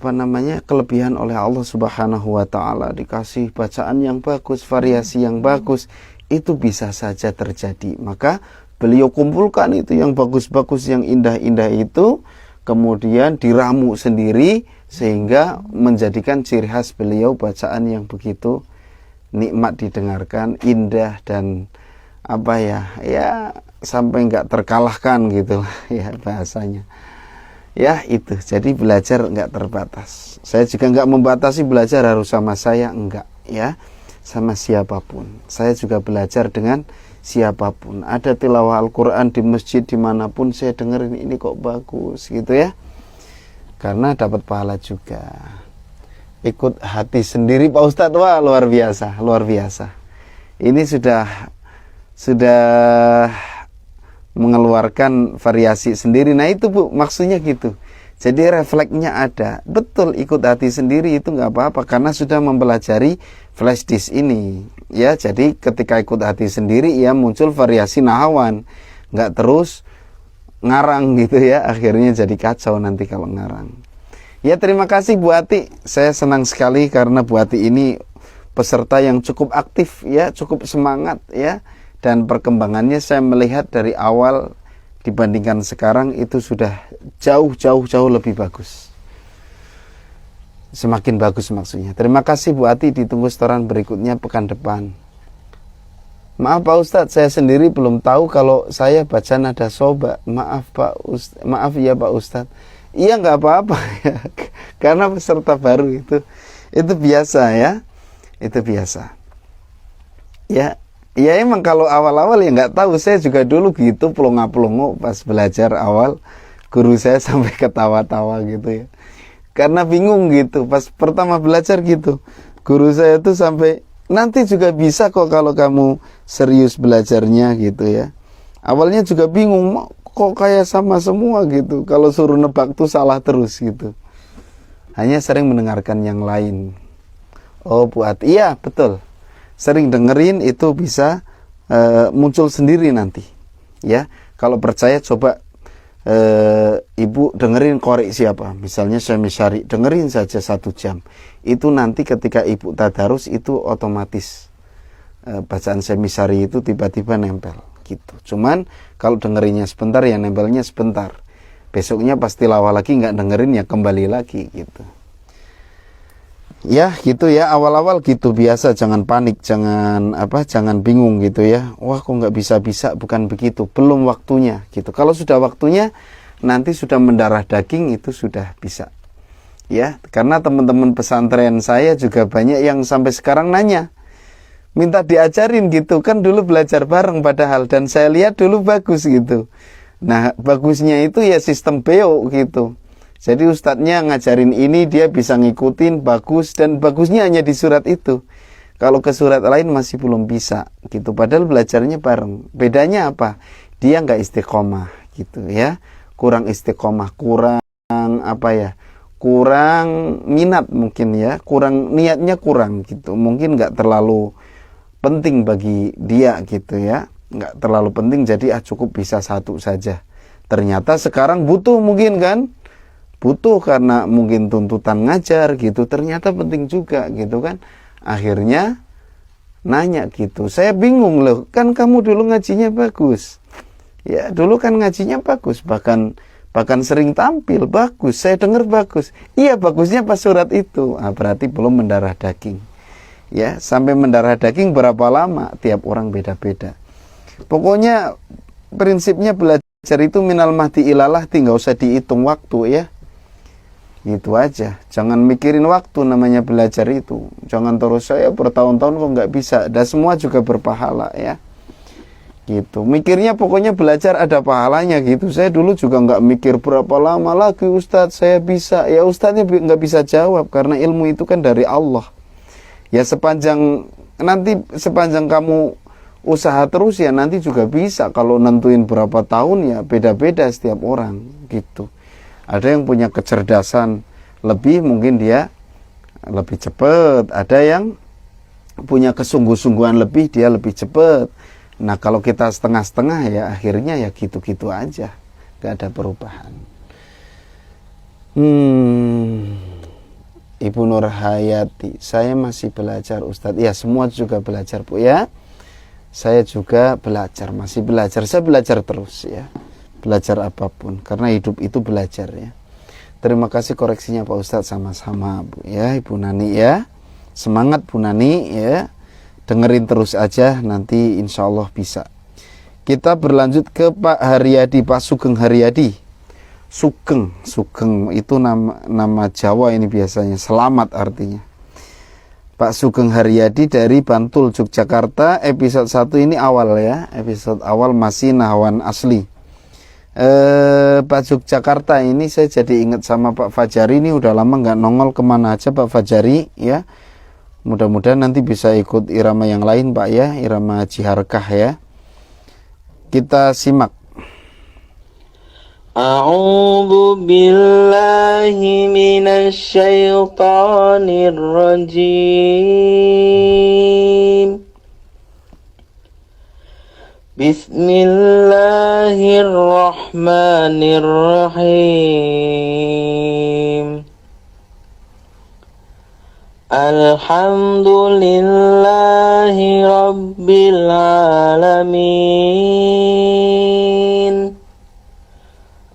kelebihan oleh Allah Subhanahu wa taala, dikasih bacaan yang bagus, variasi yang bagus, itu bisa saja terjadi. Maka beliau kumpulkan itu yang bagus-bagus, yang indah-indah itu, kemudian diramu sendiri sehingga menjadikan ciri khas beliau bacaan yang begitu nikmat didengarkan, indah dan ya sampai nggak terkalahkan gitu ya bahasanya. Ya itu, jadi belajar nggak terbatas. Saya juga nggak membatasi belajar harus sama saya, enggak ya, sama siapapun. Saya juga belajar dengan siapapun. Ada tilawah Al-Quran di masjid dimanapun saya dengerin, ini kok bagus gitu ya, karena dapat pahala juga. Ikut hati sendiri Pak Ustadz, wah luar biasa, luar biasa. Ini sudah mengeluarkan variasi sendiri. Nah itu Bu, maksudnya gitu. Jadi refleksnya ada. Betul, ikut hati sendiri itu nggak apa-apa karena sudah mempelajari flash disk ini. Ya, jadi ketika ikut hati sendiri ya muncul variasi nahawan. Nggak terus ngarang gitu ya. Akhirnya jadi kacau nanti kalau ngarang. Ya terima kasih Bu Ati. Saya senang sekali karena Bu Ati ini peserta yang cukup aktif ya, cukup semangat ya. Dan perkembangannya saya melihat dari awal dibandingkan sekarang itu sudah jauh lebih bagus. Semakin bagus maksudnya. Terima kasih Bu Ati, ditunggu setoran berikutnya pekan depan. Maaf Pak Ustadz, saya sendiri belum tahu kalau saya baca nada soba. Maaf Pak Ustadz, maaf ya Pak Ustadz. Iya nggak apa-apa ya, karena peserta baru itu biasa ya, itu biasa. Ya, ya emang kalau awal-awal ya nggak tahu. Saya juga dulu gitu pelongo-pelongo pas belajar awal, guru saya sampai ketawa-tawa gitu ya. Karena bingung gitu, pas pertama belajar gitu, guru saya tuh sampai nanti juga bisa kok kalau kamu serius belajarnya gitu ya. Awalnya juga bingung, kok kayak sama semua gitu. Kalau suruh nebak tuh salah terus gitu. Hanya sering mendengarkan yang lain. Oh buat, iya betul. Sering dengerin itu bisa muncul sendiri nanti. Ya, kalau percaya coba ibu dengerin korek siapa. Misalnya Syekh dengerin saja 1 jam. Itu nanti ketika ibu tadarus itu otomatis bacaan semisari itu tiba-tiba nempel gitu. Cuman kalau dengerinnya sebentar ya nempelnya sebentar. Besoknya pasti tilawah lagi, nggak dengerin ya kembali lagi gitu. Ya gitu ya, awal-awal gitu biasa, jangan panik, jangan bingung gitu ya. Wah kok nggak bisa, bukan begitu, belum waktunya gitu. Kalau sudah waktunya nanti sudah mendarah daging itu sudah bisa. Ya, karena teman-teman pesantren saya juga banyak yang sampai sekarang nanya, minta diajarin gitu, kan dulu belajar bareng padahal, dan saya lihat dulu bagus gitu. Nah, bagusnya itu ya sistem beo gitu. Jadi ustadznya ngajarin ini, dia bisa ngikutin, bagus, dan bagusnya hanya di surat itu. Kalau ke surat lain masih belum bisa gitu, padahal belajarnya bareng. Bedanya apa? Dia nggak istiqomah gitu ya, kurang istiqomah, kurang kurang minat mungkin ya, kurang niatnya kurang gitu, mungkin nggak terlalu penting bagi dia gitu ya, nggak terlalu penting, jadi cukup bisa 1 saja. Ternyata sekarang butuh mungkin kan, butuh karena mungkin tuntutan ngajar gitu, ternyata penting juga gitu kan. Akhirnya nanya gitu, saya bingung loh, kan kamu dulu ngajinya bagus ya, dulu kan ngajinya bagus, bahkan sering tampil bagus, saya dengar bagus. Iya bagusnya pas surat itu. Berarti belum mendarah daging. Ya, sampai mendarah daging berapa lama? Tiap orang beda-beda. Pokoknya prinsipnya belajar itu minal mahdi ilalah, tinggal usah dihitung waktu ya. Gitu aja. Jangan mikirin waktu, namanya belajar itu. Jangan terus saya bertahun-tahun kok nggak bisa. Dan semua juga berpahala ya. Gitu, mikirnya pokoknya belajar ada pahalanya gitu. Saya dulu juga nggak mikir berapa lama lagi Ustadz saya bisa. Ya Ustadznya nggak bisa jawab, karena ilmu itu kan dari Allah. Ya sepanjang kamu usaha terus ya nanti juga bisa. Kalau nentuin berapa tahun ya beda-beda setiap orang gitu. Ada yang punya kecerdasan lebih, mungkin dia lebih cepat. Ada yang punya kesungguh-sungguhan lebih, dia lebih cepat. Nah kalau kita setengah-setengah ya akhirnya ya gitu-gitu aja, gak ada perubahan. Ibu Nur Hayati, saya masih belajar Ustadz. Ya semua juga belajar Bu ya. Saya juga belajar, masih belajar. Saya belajar terus ya, belajar apapun, karena hidup itu belajar ya. Terima kasih koreksinya Pak Ustadz, sama-sama Bu ya, Ibu Nani ya. Semangat Bu Nani ya. Dengerin terus aja, nanti insya Allah bisa. Kita berlanjut ke Pak Haryadi, Pak Sugeng Haryadi. Sugeng itu nama Jawa ini biasanya, selamat artinya. Pak Sugeng Haryadi dari Bantul, Yogyakarta. Episode 1 ini awal ya, episode awal masih nahwan asli. Pak Yogyakarta ini saya jadi ingat sama Pak Fajari, ini udah lama nggak nongol, kemana aja Pak Fajari ya. Mudah-mudahan nanti bisa ikut irama yang lain Pak ya, irama Ciharkah ya. Kita simak. A'udzu billahi minasy syaithanir rajim. Bismillahirrahmanirrahim. Alhamdulillahi Rabbil Alamin,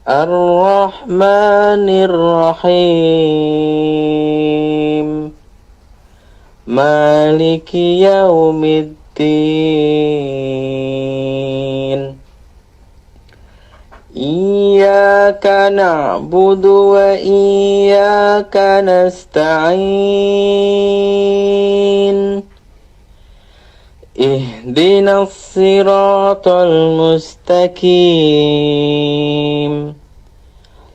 Ar-Rahmanir Rahim, Maliki Yaumiddin. التين إياك نعبد وإياك نستعين اهدنا الصراط المستقيم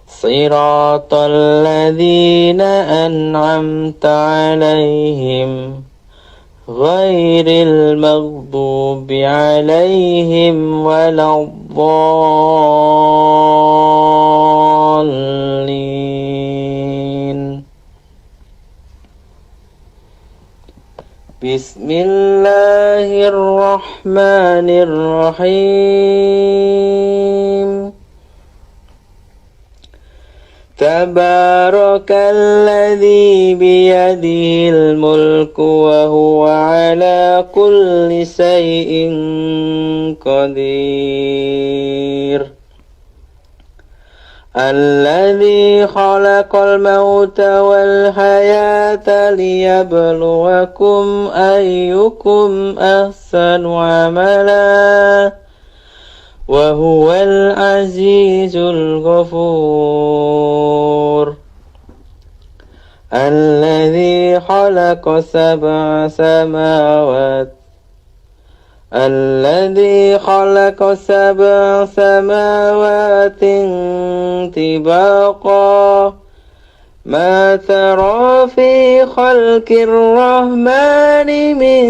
صراط الذين أنعمت عليهم غير المغضوب عليهم ولا الضالين بسم الله الرحمن الرحيم تبارك الذي بيده الملك وهو على كل شيء قدير الذي خلق الموت والحياة ليبلوكم أيكم أحسن عملا وهو العزيز الغفور الذي خلق سبع سماوات طباقا ما ترى في خلق الرحمن من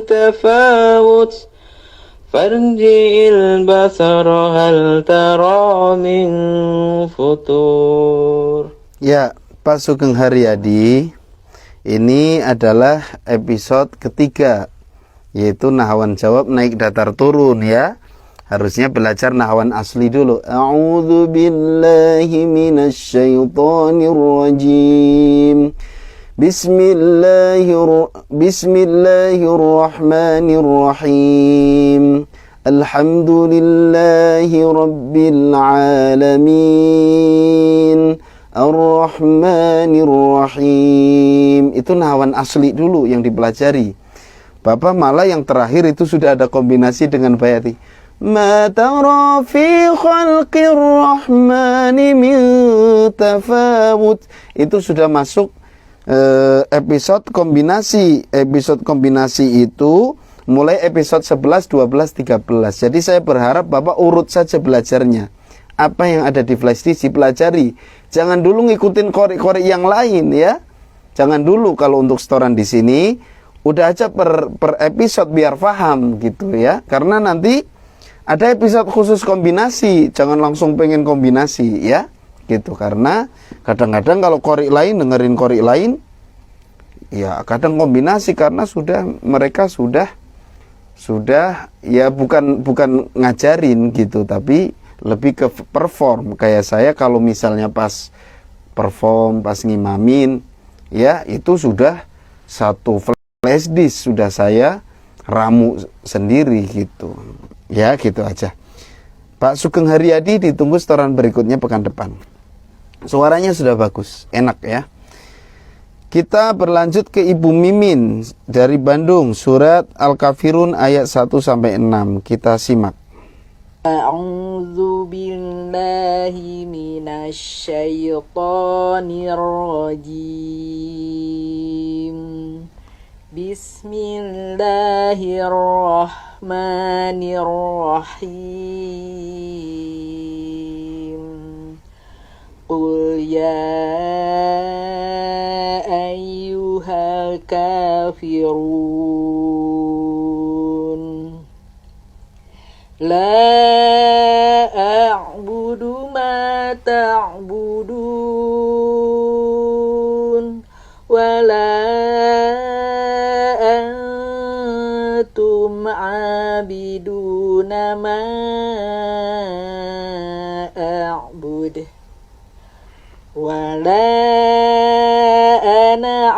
تفاوت فارجع البصر هل ترى من فطور. Ya, Pak Sugeng Haryadi, ini adalah episode ketiga, yaitu nahawan jawab naik datar turun ya. Harusnya belajar nahawan asli dulu. A'udzu billahi minasyaitonir rajim. Bismillahirrahmanirrahim. Alhamdulillahi rabbil alamin. Ar-Rahmanir-Rahim. Itu nahawan asli dulu yang dipelajari. Bapak malah yang terakhir itu sudah ada kombinasi dengan bayati. Ma tara fi khalqir rahmani min tafawut. Itu sudah masuk episode kombinasi. Episode kombinasi itu mulai episode 11, 12, 13. Jadi saya berharap Bapak urut saja belajarnya. Apa yang ada di flashdisk dipelajari. Jangan dulu ngikutin korek-korek yang lain ya. Jangan dulu kalau untuk setoran di sini. Udah aja per episode biar paham gitu ya. Karena nanti ada episode khusus kombinasi. Jangan langsung pengen kombinasi ya. Gitu. Karena kadang-kadang kalau korek lain, dengerin korek lain. Ya kadang kombinasi karena mereka sudah ya bukan ngajarin gitu. Tapi lebih ke perform. Kayak saya kalau misalnya pas perform, pas ngimamin ya itu sudah satu flash disk sudah saya ramu sendiri gitu ya, gitu aja. Pak Sugeng Haryadi ditunggu setoran berikutnya pekan depan. Suaranya sudah bagus, enak ya. Kita berlanjut ke Ibu Mimin dari Bandung, surat Al-Kafirun ayat 1-6. Kita simak. A'udzu billahi minasyaitonir rajim. Bismillahirrahmanirrahim. Qul ya ayyuhal kafirun La a'budu ma ta'budun wa la antum abiduna ma a'bud wa la ana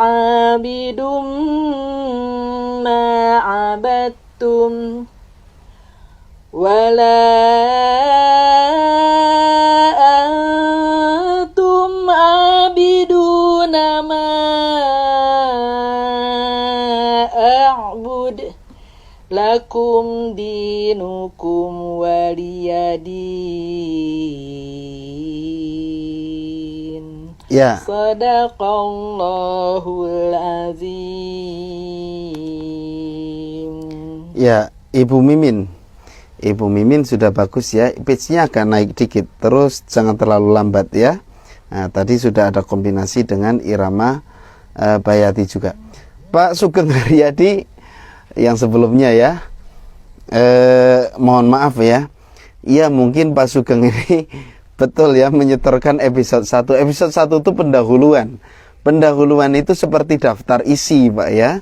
abidum ma abattum wala antum abiduna ma fa'bud lakum dinukum waliyadin. Ya. Sadaqallahul azim. Ya, Ibu Mimin. Ibu Mimin sudah bagus ya. Pitch-nya agak naik dikit. Terus jangan terlalu lambat ya. Nah, tadi sudah ada kombinasi dengan irama Bayati juga. Pak Sugeng Haryadi yang sebelumnya ya, mohon maaf ya. Iya, mungkin Pak Sugeng ini betul ya menyetorkan episode 1. Episode 1 itu pendahuluan. Pendahuluan itu seperti daftar isi, Pak ya.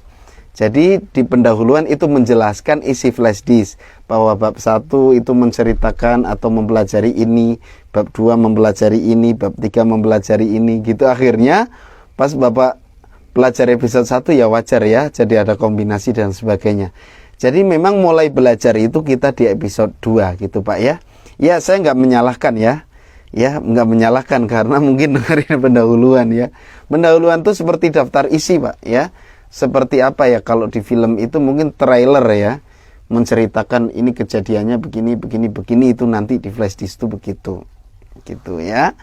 Jadi di pendahuluan itu menjelaskan isi flash disk, bahwa bab 1 itu menceritakan atau mempelajari ini, bab 2 mempelajari ini, bab 3 mempelajari ini, gitu. Akhirnya pas Bapak belajar episode 1 ya wajar ya, jadi ada kombinasi dan sebagainya. Jadi memang mulai belajar itu kita di episode 2 gitu Pak ya. Ya saya nggak menyalahkan ya. Ya nggak menyalahkan karena mungkin dengerin pendahuluan ya. Pendahuluan itu seperti daftar isi Pak ya. Seperti apa ya kalau di film itu mungkin trailer ya. Menceritakan ini kejadiannya begini, begini, begini, itu nanti di flash disk itu begitu. Gitu ya.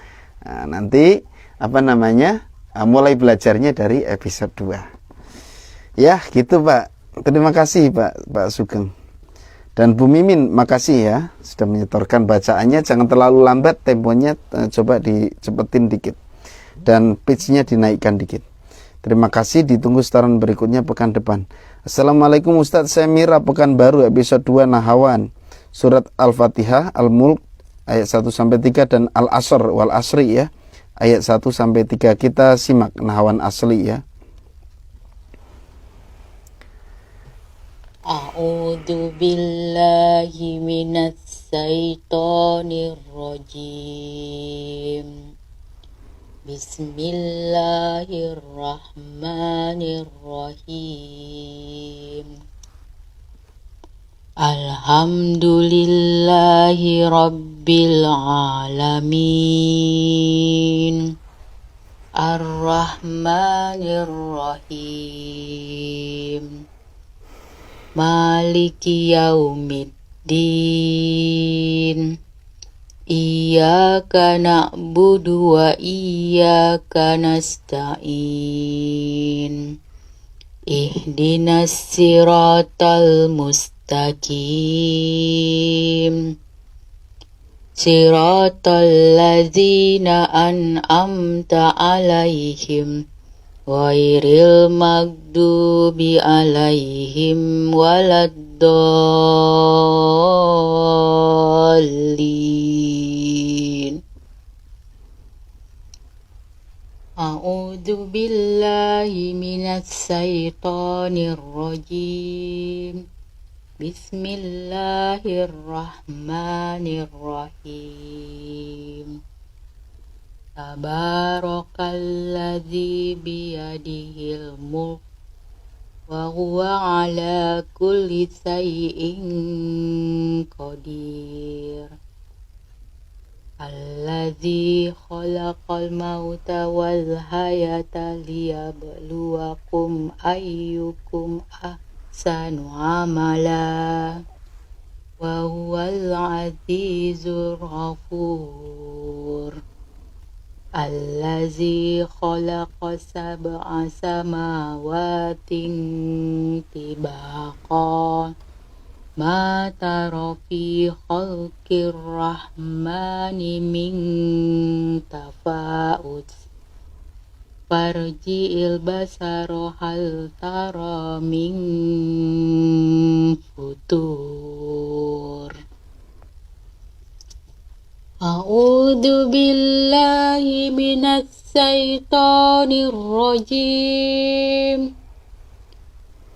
Nah, nanti apa namanya? Mulai belajarnya dari episode 2. Ya gitu Pak. Terima kasih Pak Sugeng. Dan Bu Mimin makasih ya sudah menyetorkan bacaannya. Jangan terlalu lambat temponya, coba dicepetin dikit. Dan pitch-nya dinaikkan dikit. Terima kasih, ditunggu setoran berikutnya pekan depan. Assalamualaikum Ustadz, saya Mira Pekanbaru episode 2 Nahawan. Surat Al-Fatihah, Al-Mulk ayat 1-3 dan Al-Asr wal Asri ya. Ayat 1-3 kita simak Nahawan asli ya. A'udzu billahi minasy syaithanir rajim. Bismillahirrahmanirrahim. Alhamdulillahi rabbil alamin. Ar-Rahmanir-Rahim. Maliki yaumiddin. Iyyaka na'budu wa iyyaka nasta'in. Ihdinas siratal mustaqim. Siratal ladzina an'amta 'alaihim ghairil maghdubi 'alaihim waladdallin. A'udzu billahi minasy syaithanir rajim. Bismillahirrahmanirrahim. Tabarakalladzi biyadihil mulk wa huwa ala kulli syai'in qadir. Alladzi khalaqal mauta wal hayata liyabluwakum ayyukum ahsanu amala wa huwal azizur ghafur. Allazi khalaqa sab'a samawatin tibaqa ma tara fi khalqir rahmani min tafa'ut farji'il basara hal tara min futur. A'udzu billahi minasy syaithanir rajim.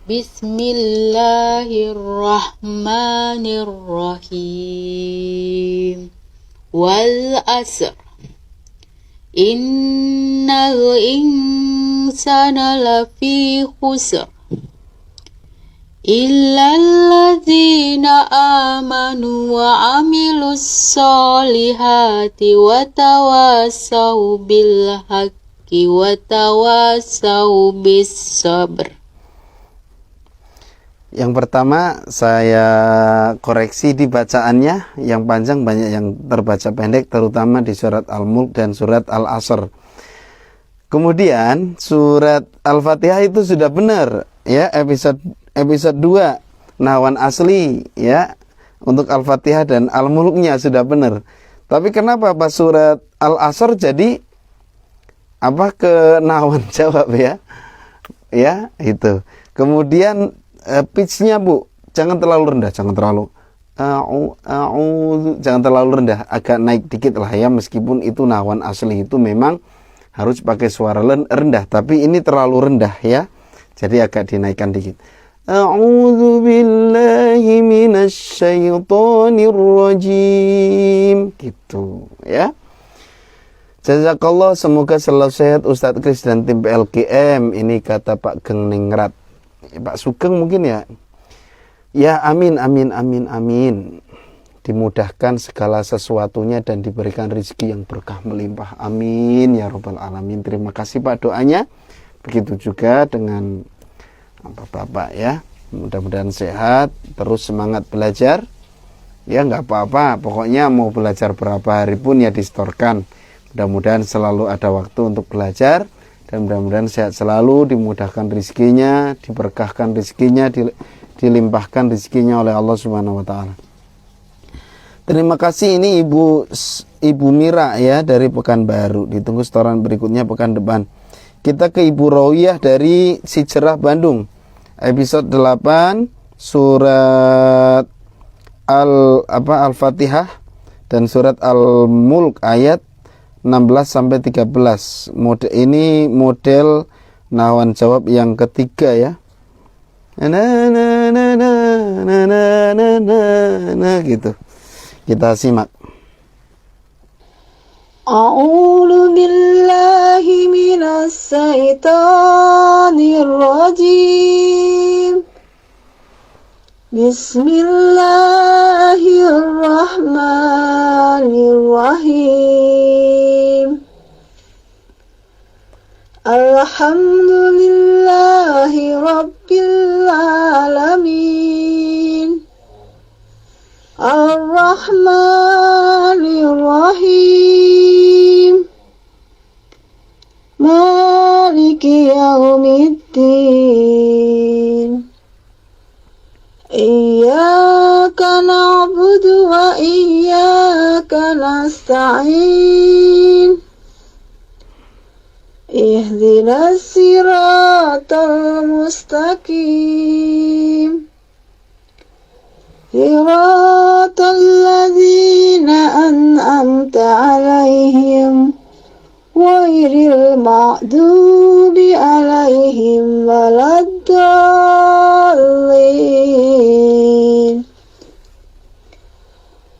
Bismillahirrahmanirrahim. Wal asr. Innal insana lafi khusr. Illalladzina amanu wa amilus solihati wa tawassaw bil haqqi wa tawassaw bis sabr. Yang pertama saya koreksi di bacaannya, yang panjang banyak yang terbaca pendek, terutama di surat Al-Mulk dan surat Al-Asr. Kemudian surat Al-Fatihah itu sudah benar ya, episode 2 nahwan asli ya, untuk Al-Fatihah dan Al-Mulknya sudah benar. Tapi kenapa pas surat Al-Asr jadi ke nahwan jawab ya? Ya, itu. Kemudian pitch-nya Bu, jangan terlalu rendah, jangan terlalu jangan terlalu rendah, agak naik dikit lah ya, meskipun itu nahwan asli itu memang harus pakai suara rendah, tapi ini terlalu rendah ya. Jadi agak dinaikkan dikit. A'udzu billahi minasyaitonir rajim. Gitu ya. Jazakallah, semoga selalu sehat Ustadz Kris dan tim PLKM. Ini kata Pak Gengningrat. Pak Sugeng mungkin ya. Ya amin amin amin amin. Dimudahkan segala sesuatunya dan diberikan rezeki yang berkah melimpah. Amin ya rabbal alamin. Terima kasih Pak doanya. Begitu juga dengan Bapak ya, mudah-mudahan sehat, terus semangat belajar ya, nggak apa-apa, pokoknya mau belajar berapa hari pun ya distorkan. Mudah-mudahan selalu ada waktu untuk belajar, dan mudah-mudahan sehat selalu, dimudahkan rezekinya, diberkahkan rezekinya, dilimpahkan rezekinya oleh Allah Subhanahu wa taala. Terima kasih, ini Ibu Mira ya dari Pekanbaru. Ditunggu setoran berikutnya pekan depan. Kita ke Ibu Rawiyah dari Sijerah Bandung, episode 8 surat Al-Fatihah dan surat Al-Mulk ayat 16 sampai 13. Ini model nahwan jawab yang ketiga ya. Gitu. Kita simak. A'udzu billahi minas syaitonir rajim. Bismillahirrahmanirrahim. Alhamdulillahi rabbil alamin. Ar-Rahmanir-Rahim. Maliki yaumiddin. Iyyaka na'budu wa iyyaka nasta'in. Ihdinas siratal mustaqim. Siratal ladzina an'amta 'alaihim ghairil maghdubi 'alaihim waladdallin.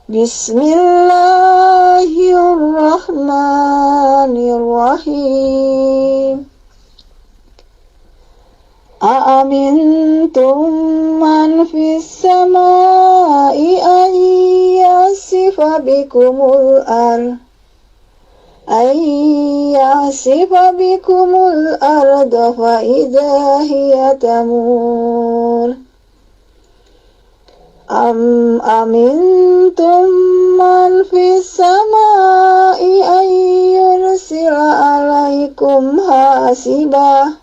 Bismillahirrahmanirrahim. Aamintum man fis samai an yasifa bikumul arda fa idza hiya tamur. Amintum man fis samai an yursila alaikum hasibah.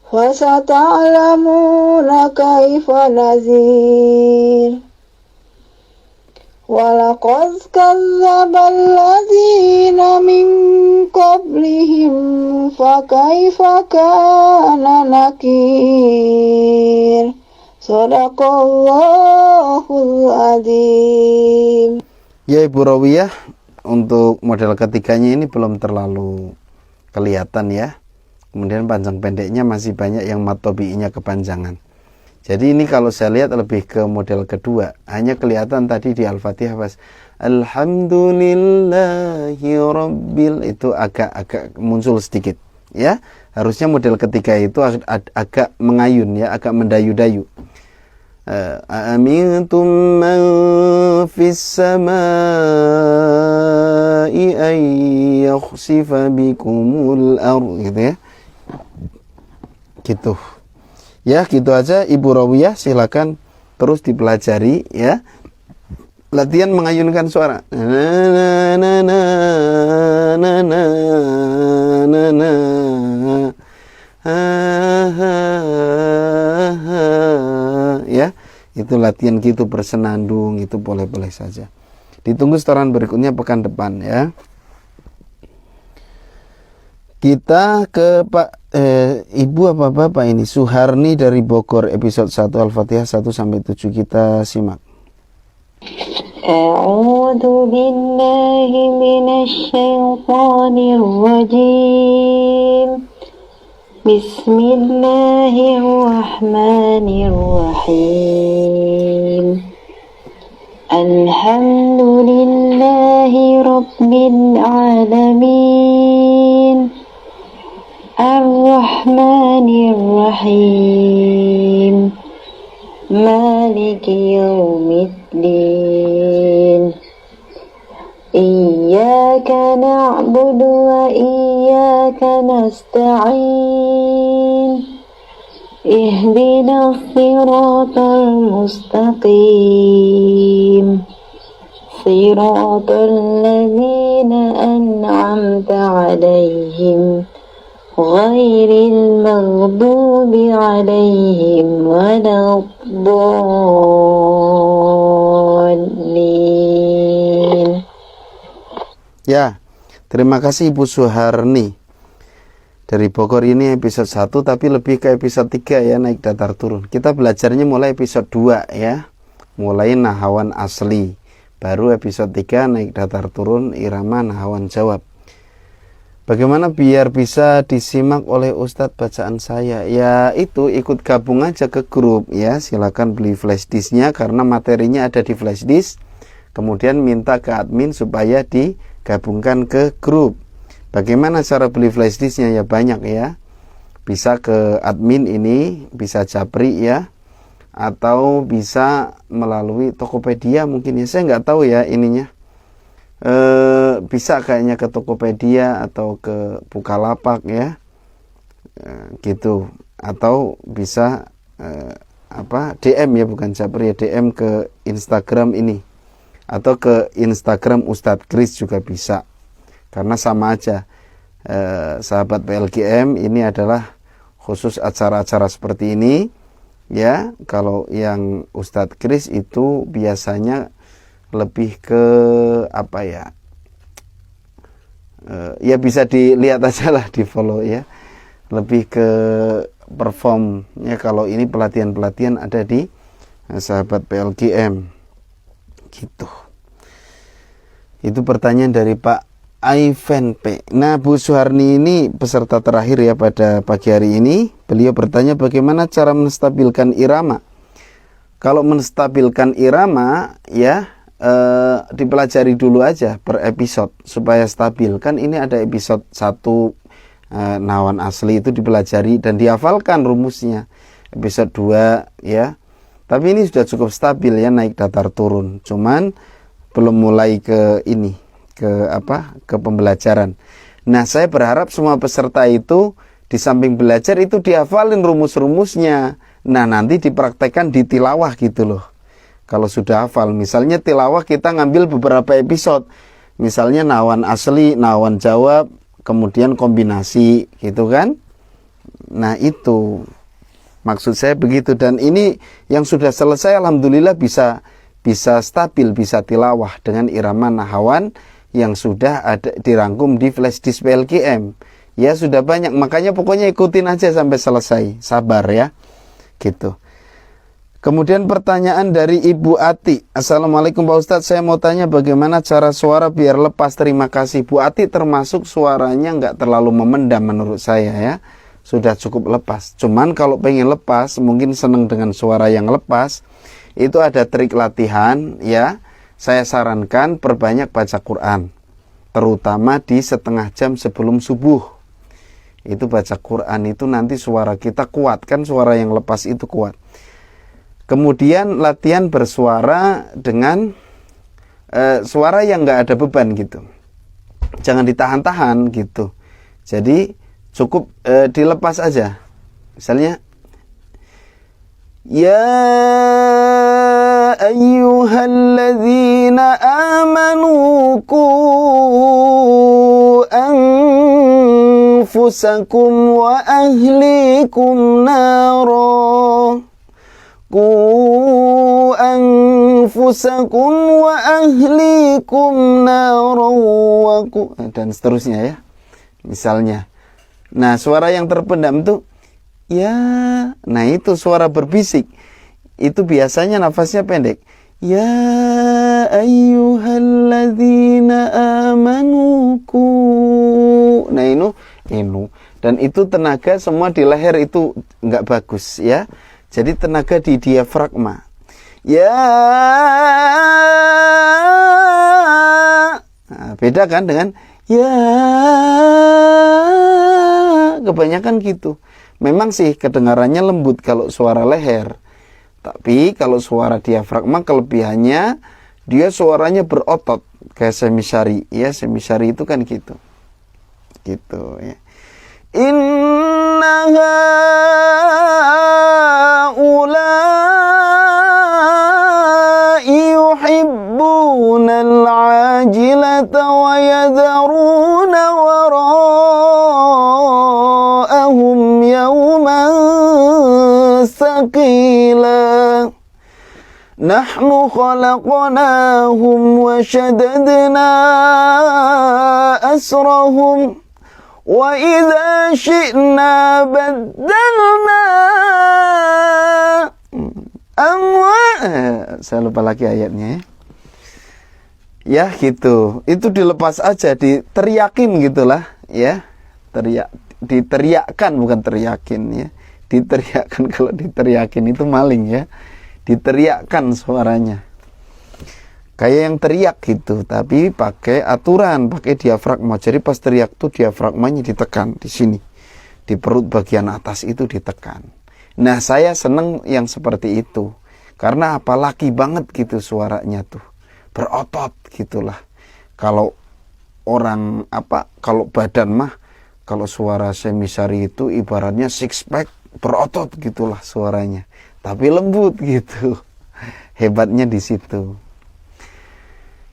Fasata'lamuna kaifa nazir. Walaqad kazzaba alladzina min qablihim fakaifa kana nakir. Shadaqallahul adzim. Ya Ibu Rawiyah, untuk model ketiganya ini belum terlalu kelihatan ya. Kemudian panjang pendeknya masih banyak yang mat tabi'inya kepanjangan. Jadi ini kalau saya lihat lebih ke model kedua. Hanya kelihatan tadi di Al-Fatihah pas Alhamdulillahi Rabbil, itu agak muncul sedikit ya. Harusnya model ketiga itu agak mengayun ya, agak mendayu-dayu. Amintum man fis samai ay yakhsifa bikumul ardh, gitu ya. Gitu. Ya, gitu aja Ibu Rawiyah, silakan terus dipelajari ya. Latihan mengayunkan suara. Ya, itu latihan gitu bersenandung, itu boleh-boleh saja. Ditunggu setoran berikutnya pekan depan ya. Kita ke Ibu apa Bapak ini, Suharni dari Bogor, episode 1 Al-Fatihah 1 sampai 7 kita simak. A'udzu billahi minasy syaithanir rajim. Bismillahirrahmanirrahim. Alhamdulillahi rabbil alamin. Ar-Rahmanir-Rahim. Maliki yaumiddin. Iyyaka na'budu wa iyyaka nasta'in. Ihdinas siratal mustaqim. Siratal ladzina an'amta 'alaihim ghairil maghdubi 'alaihim waladdallin. Ya, terima kasih Ibu Suharni dari Bogor. Ini episode 1 tapi lebih ke episode 3 ya, naik datar turun. Kita belajarnya mulai episode 2 ya, mulai nahawan asli. Baru episode 3 naik datar turun, irama nahawan jawab. Bagaimana biar bisa disimak oleh Ustadz bacaan saya? Ya itu, ikut gabung aja ke grup ya. Silakan beli flash disknya karena materinya ada di flash disk. Kemudian minta ke admin supaya digabungkan ke grup. Bagaimana cara beli flash disknya? Ya banyak ya. Bisa ke admin ini, bisa Japri ya, atau bisa melalui Tokopedia mungkin ya. Saya nggak tahu ya ininya. Bisa kayaknya ke Tokopedia atau ke Bukalapak ya, gitu, atau bisa DM ya, bukan Japri ya, DM ke Instagram ini atau ke Instagram Ustadz Kris juga bisa, karena sama aja. Sahabat PLGM ini adalah khusus acara-acara seperti ini ya. Kalau yang Ustadz Kris itu biasanya lebih ke apa ya, ya bisa dilihat aja lah, di follow ya, lebih ke perform ya. Kalau ini pelatihan-pelatihan ada di sahabat PLGM gitu. Itu pertanyaan dari Pak Aiven P. Nah, Bu Suharni ini peserta terakhir ya pada pagi hari ini. Beliau bertanya bagaimana cara menstabilkan irama. Kalau menstabilkan irama ya, dipelajari dulu aja per episode supaya stabil. Kan ini ada episode 1 nahawan asli itu dipelajari dan dihafalkan rumusnya. Episode 2 ya. Tapi ini sudah cukup stabil ya, naik datar turun. Cuman belum mulai ke ini, ke pembelajaran. Nah, saya berharap semua peserta itu di samping belajar itu dihafalin rumus-rumusnya. Nah, nanti dipraktekkan di tilawah gitu loh. Kalau sudah hafal, misalnya tilawah kita ngambil beberapa episode, misalnya nahawan asli, nahawan jawab, kemudian kombinasi gitu kan. Nah, itu maksud saya begitu. Dan ini yang sudah selesai alhamdulillah bisa stabil, bisa tilawah dengan irama nahawan yang sudah ada dirangkum di flash disk PLGM. Ya sudah banyak, makanya pokoknya ikutin aja sampai selesai, sabar ya gitu. Kemudian pertanyaan dari Ibu Ati. Assalamualaikum Pak Ustadz, saya mau tanya bagaimana cara suara biar lepas. Terima kasih. Bu Ati termasuk suaranya nggak terlalu memendam menurut saya ya. Sudah cukup lepas. Cuman kalau pengen lepas, mungkin seneng dengan suara yang lepas, itu ada trik latihan ya. Saya sarankan perbanyak baca Quran, terutama di setengah jam sebelum subuh. Itu baca Quran itu nanti suara kita kuat, kan suara yang lepas itu kuat. Kemudian latihan bersuara dengan suara yang nggak ada beban gitu. Jangan ditahan-tahan gitu. Jadi cukup dilepas aja. Misalnya Ya ayyuhalladzina amanu qu anfusakum wa ahlikum nara. Qu anfusakum wa ahlikum nara wa dan seterusnya ya. Misalnya. Nah, suara yang terpendam itu ya, nah itu suara berbisik. Itu biasanya nafasnya pendek. Ya ayyuhalladzina amanu qu. Nah, ini dan itu tenaga semua di leher itu enggak bagus ya. Jadi tenaga di diafragma. Ya. Nah, beda kan dengan ya. Kebanyakan gitu. Memang sih kedengarannya lembut kalau suara leher. Tapi kalau suara diafragma kelebihannya dia suaranya berotot kayak semisari. Ya, semisari itu kan gitu. Gitu ya. Inna haula'i yuhibbunal ajilata wa yadharuna wara'ahum yawman thaqila. Nahnu khalaqnahum wa shaddadna asrahum wa idza syi'na baddalna saya lupa lagi ayatnya ya. Gitu. Itu dilepas aja, diteriakin gitulah ya. Diteriakkan bukan teriakin ya. Diteriakkan, kalau diteriakin itu maling ya. Diteriakkan suaranya. Kayak yang teriak gitu, tapi pakai aturan, pakai diafragma. Jadi pas teriak tuh diafragmanya ditekan di sini. Di perut bagian atas itu ditekan. Nah, saya seneng yang seperti itu. Karena apa, laki banget gitu suaranya tuh. Berotot gitulah. Kalau orang kalau badan mah, kalau suara semisari itu ibaratnya six pack, berotot gitulah suaranya. Tapi lembut gitu. Hebatnya di situ.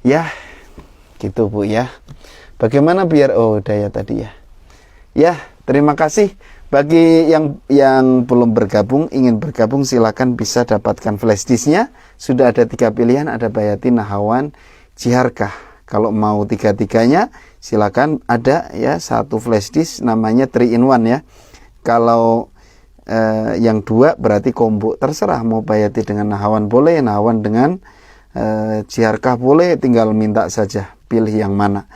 Ya, gitu Bu ya. Bagaimana biar daya tadi ya. Ya, terima kasih. Bagi yang belum bergabung, ingin bergabung silakan bisa dapatkan flash disknya. Sudah ada 3 pilihan, ada Bayatin, Nahawan, Jiharkah. Kalau mau 3-3-nya silakan, ada ya 1 flash disk namanya 3 in 1 ya. Kalau yang 2 berarti combo, terserah mau Bayati dengan Nahawan boleh, Nahawan dengan Jiharkah boleh, tinggal minta saja pilih yang mana.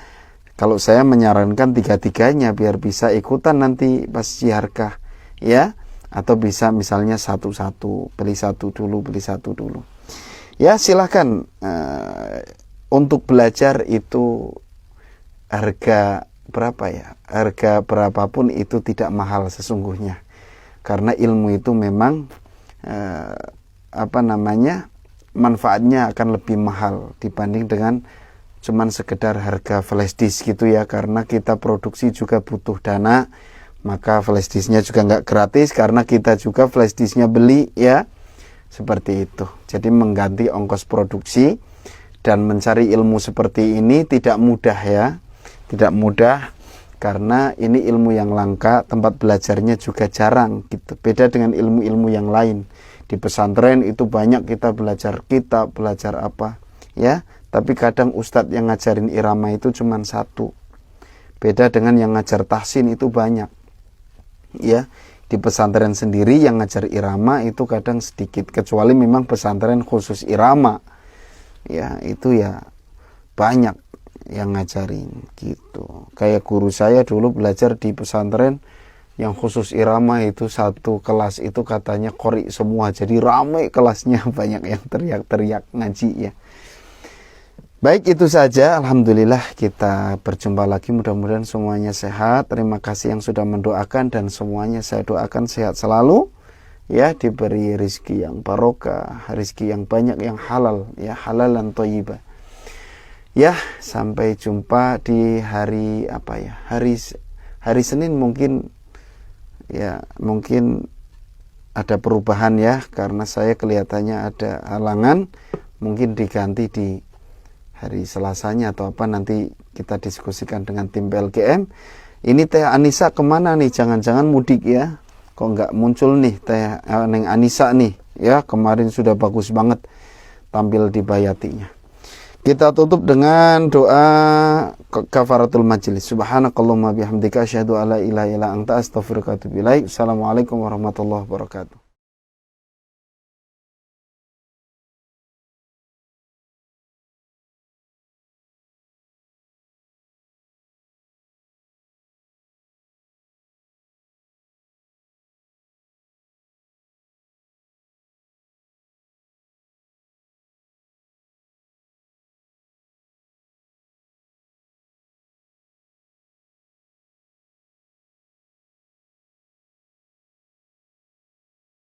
Kalau saya menyarankan 3-3-nya biar bisa ikutan nanti pas Jiharkah ya, atau bisa misalnya 1-1, beli 1 dulu, beli 1 dulu ya. Silahkan. Untuk belajar itu harga berapa ya, harga berapapun itu tidak mahal sesungguhnya, karena ilmu itu memang manfaatnya akan lebih mahal dibanding dengan cuman sekedar harga flash disk gitu ya. Karena kita produksi juga butuh dana, maka flash disknya juga nggak gratis, karena kita juga flash disknya beli ya. Seperti itu. Jadi mengganti ongkos produksi. Dan mencari ilmu seperti ini tidak mudah ya. Tidak mudah, karena ini ilmu yang langka, tempat belajarnya juga jarang gitu. Beda dengan ilmu-ilmu yang lain. Di pesantren itu banyak kita belajar kitab, belajar apa ya, tapi kadang ustadz yang ngajarin irama itu cuma 1. Beda dengan yang ngajar tahsin itu banyak ya. Di pesantren sendiri yang ngajar irama itu kadang sedikit, kecuali memang pesantren khusus irama ya, itu ya banyak yang ngajarin gitu. Kayak guru saya dulu belajar di pesantren yang khusus irama itu, 1 kelas itu katanya qori semua, jadi ramai kelasnya, banyak yang teriak-teriak ngaji ya. Baik, itu saja. Alhamdulillah kita berjumpa lagi, mudah-mudahan semuanya sehat. Terima kasih yang sudah mendoakan, dan semuanya saya doakan sehat selalu ya, diberi rizki yang barokah, rizki yang banyak, yang halal ya, halalan thayyibah ya. Sampai jumpa di hari hari Senin mungkin ya, mungkin ada perubahan ya, karena saya kelihatannya ada halangan, mungkin diganti di hari Selasanya atau apa, nanti kita diskusikan dengan tim PLGM. Ini Teh Anissa kemana nih? Jangan-jangan mudik ya? Kok nggak muncul nih Teh Neng Anissa nih ya? Kemarin sudah bagus banget tampil di Bayatinya. Kita tutup dengan doa kafaratul majlis. Subhanakallahumma bihamdika asyhadu alla ilaha illa anta astaghfiruka wa atubu ilaik. Assalamualaikum warahmatullahi wabarakatuh.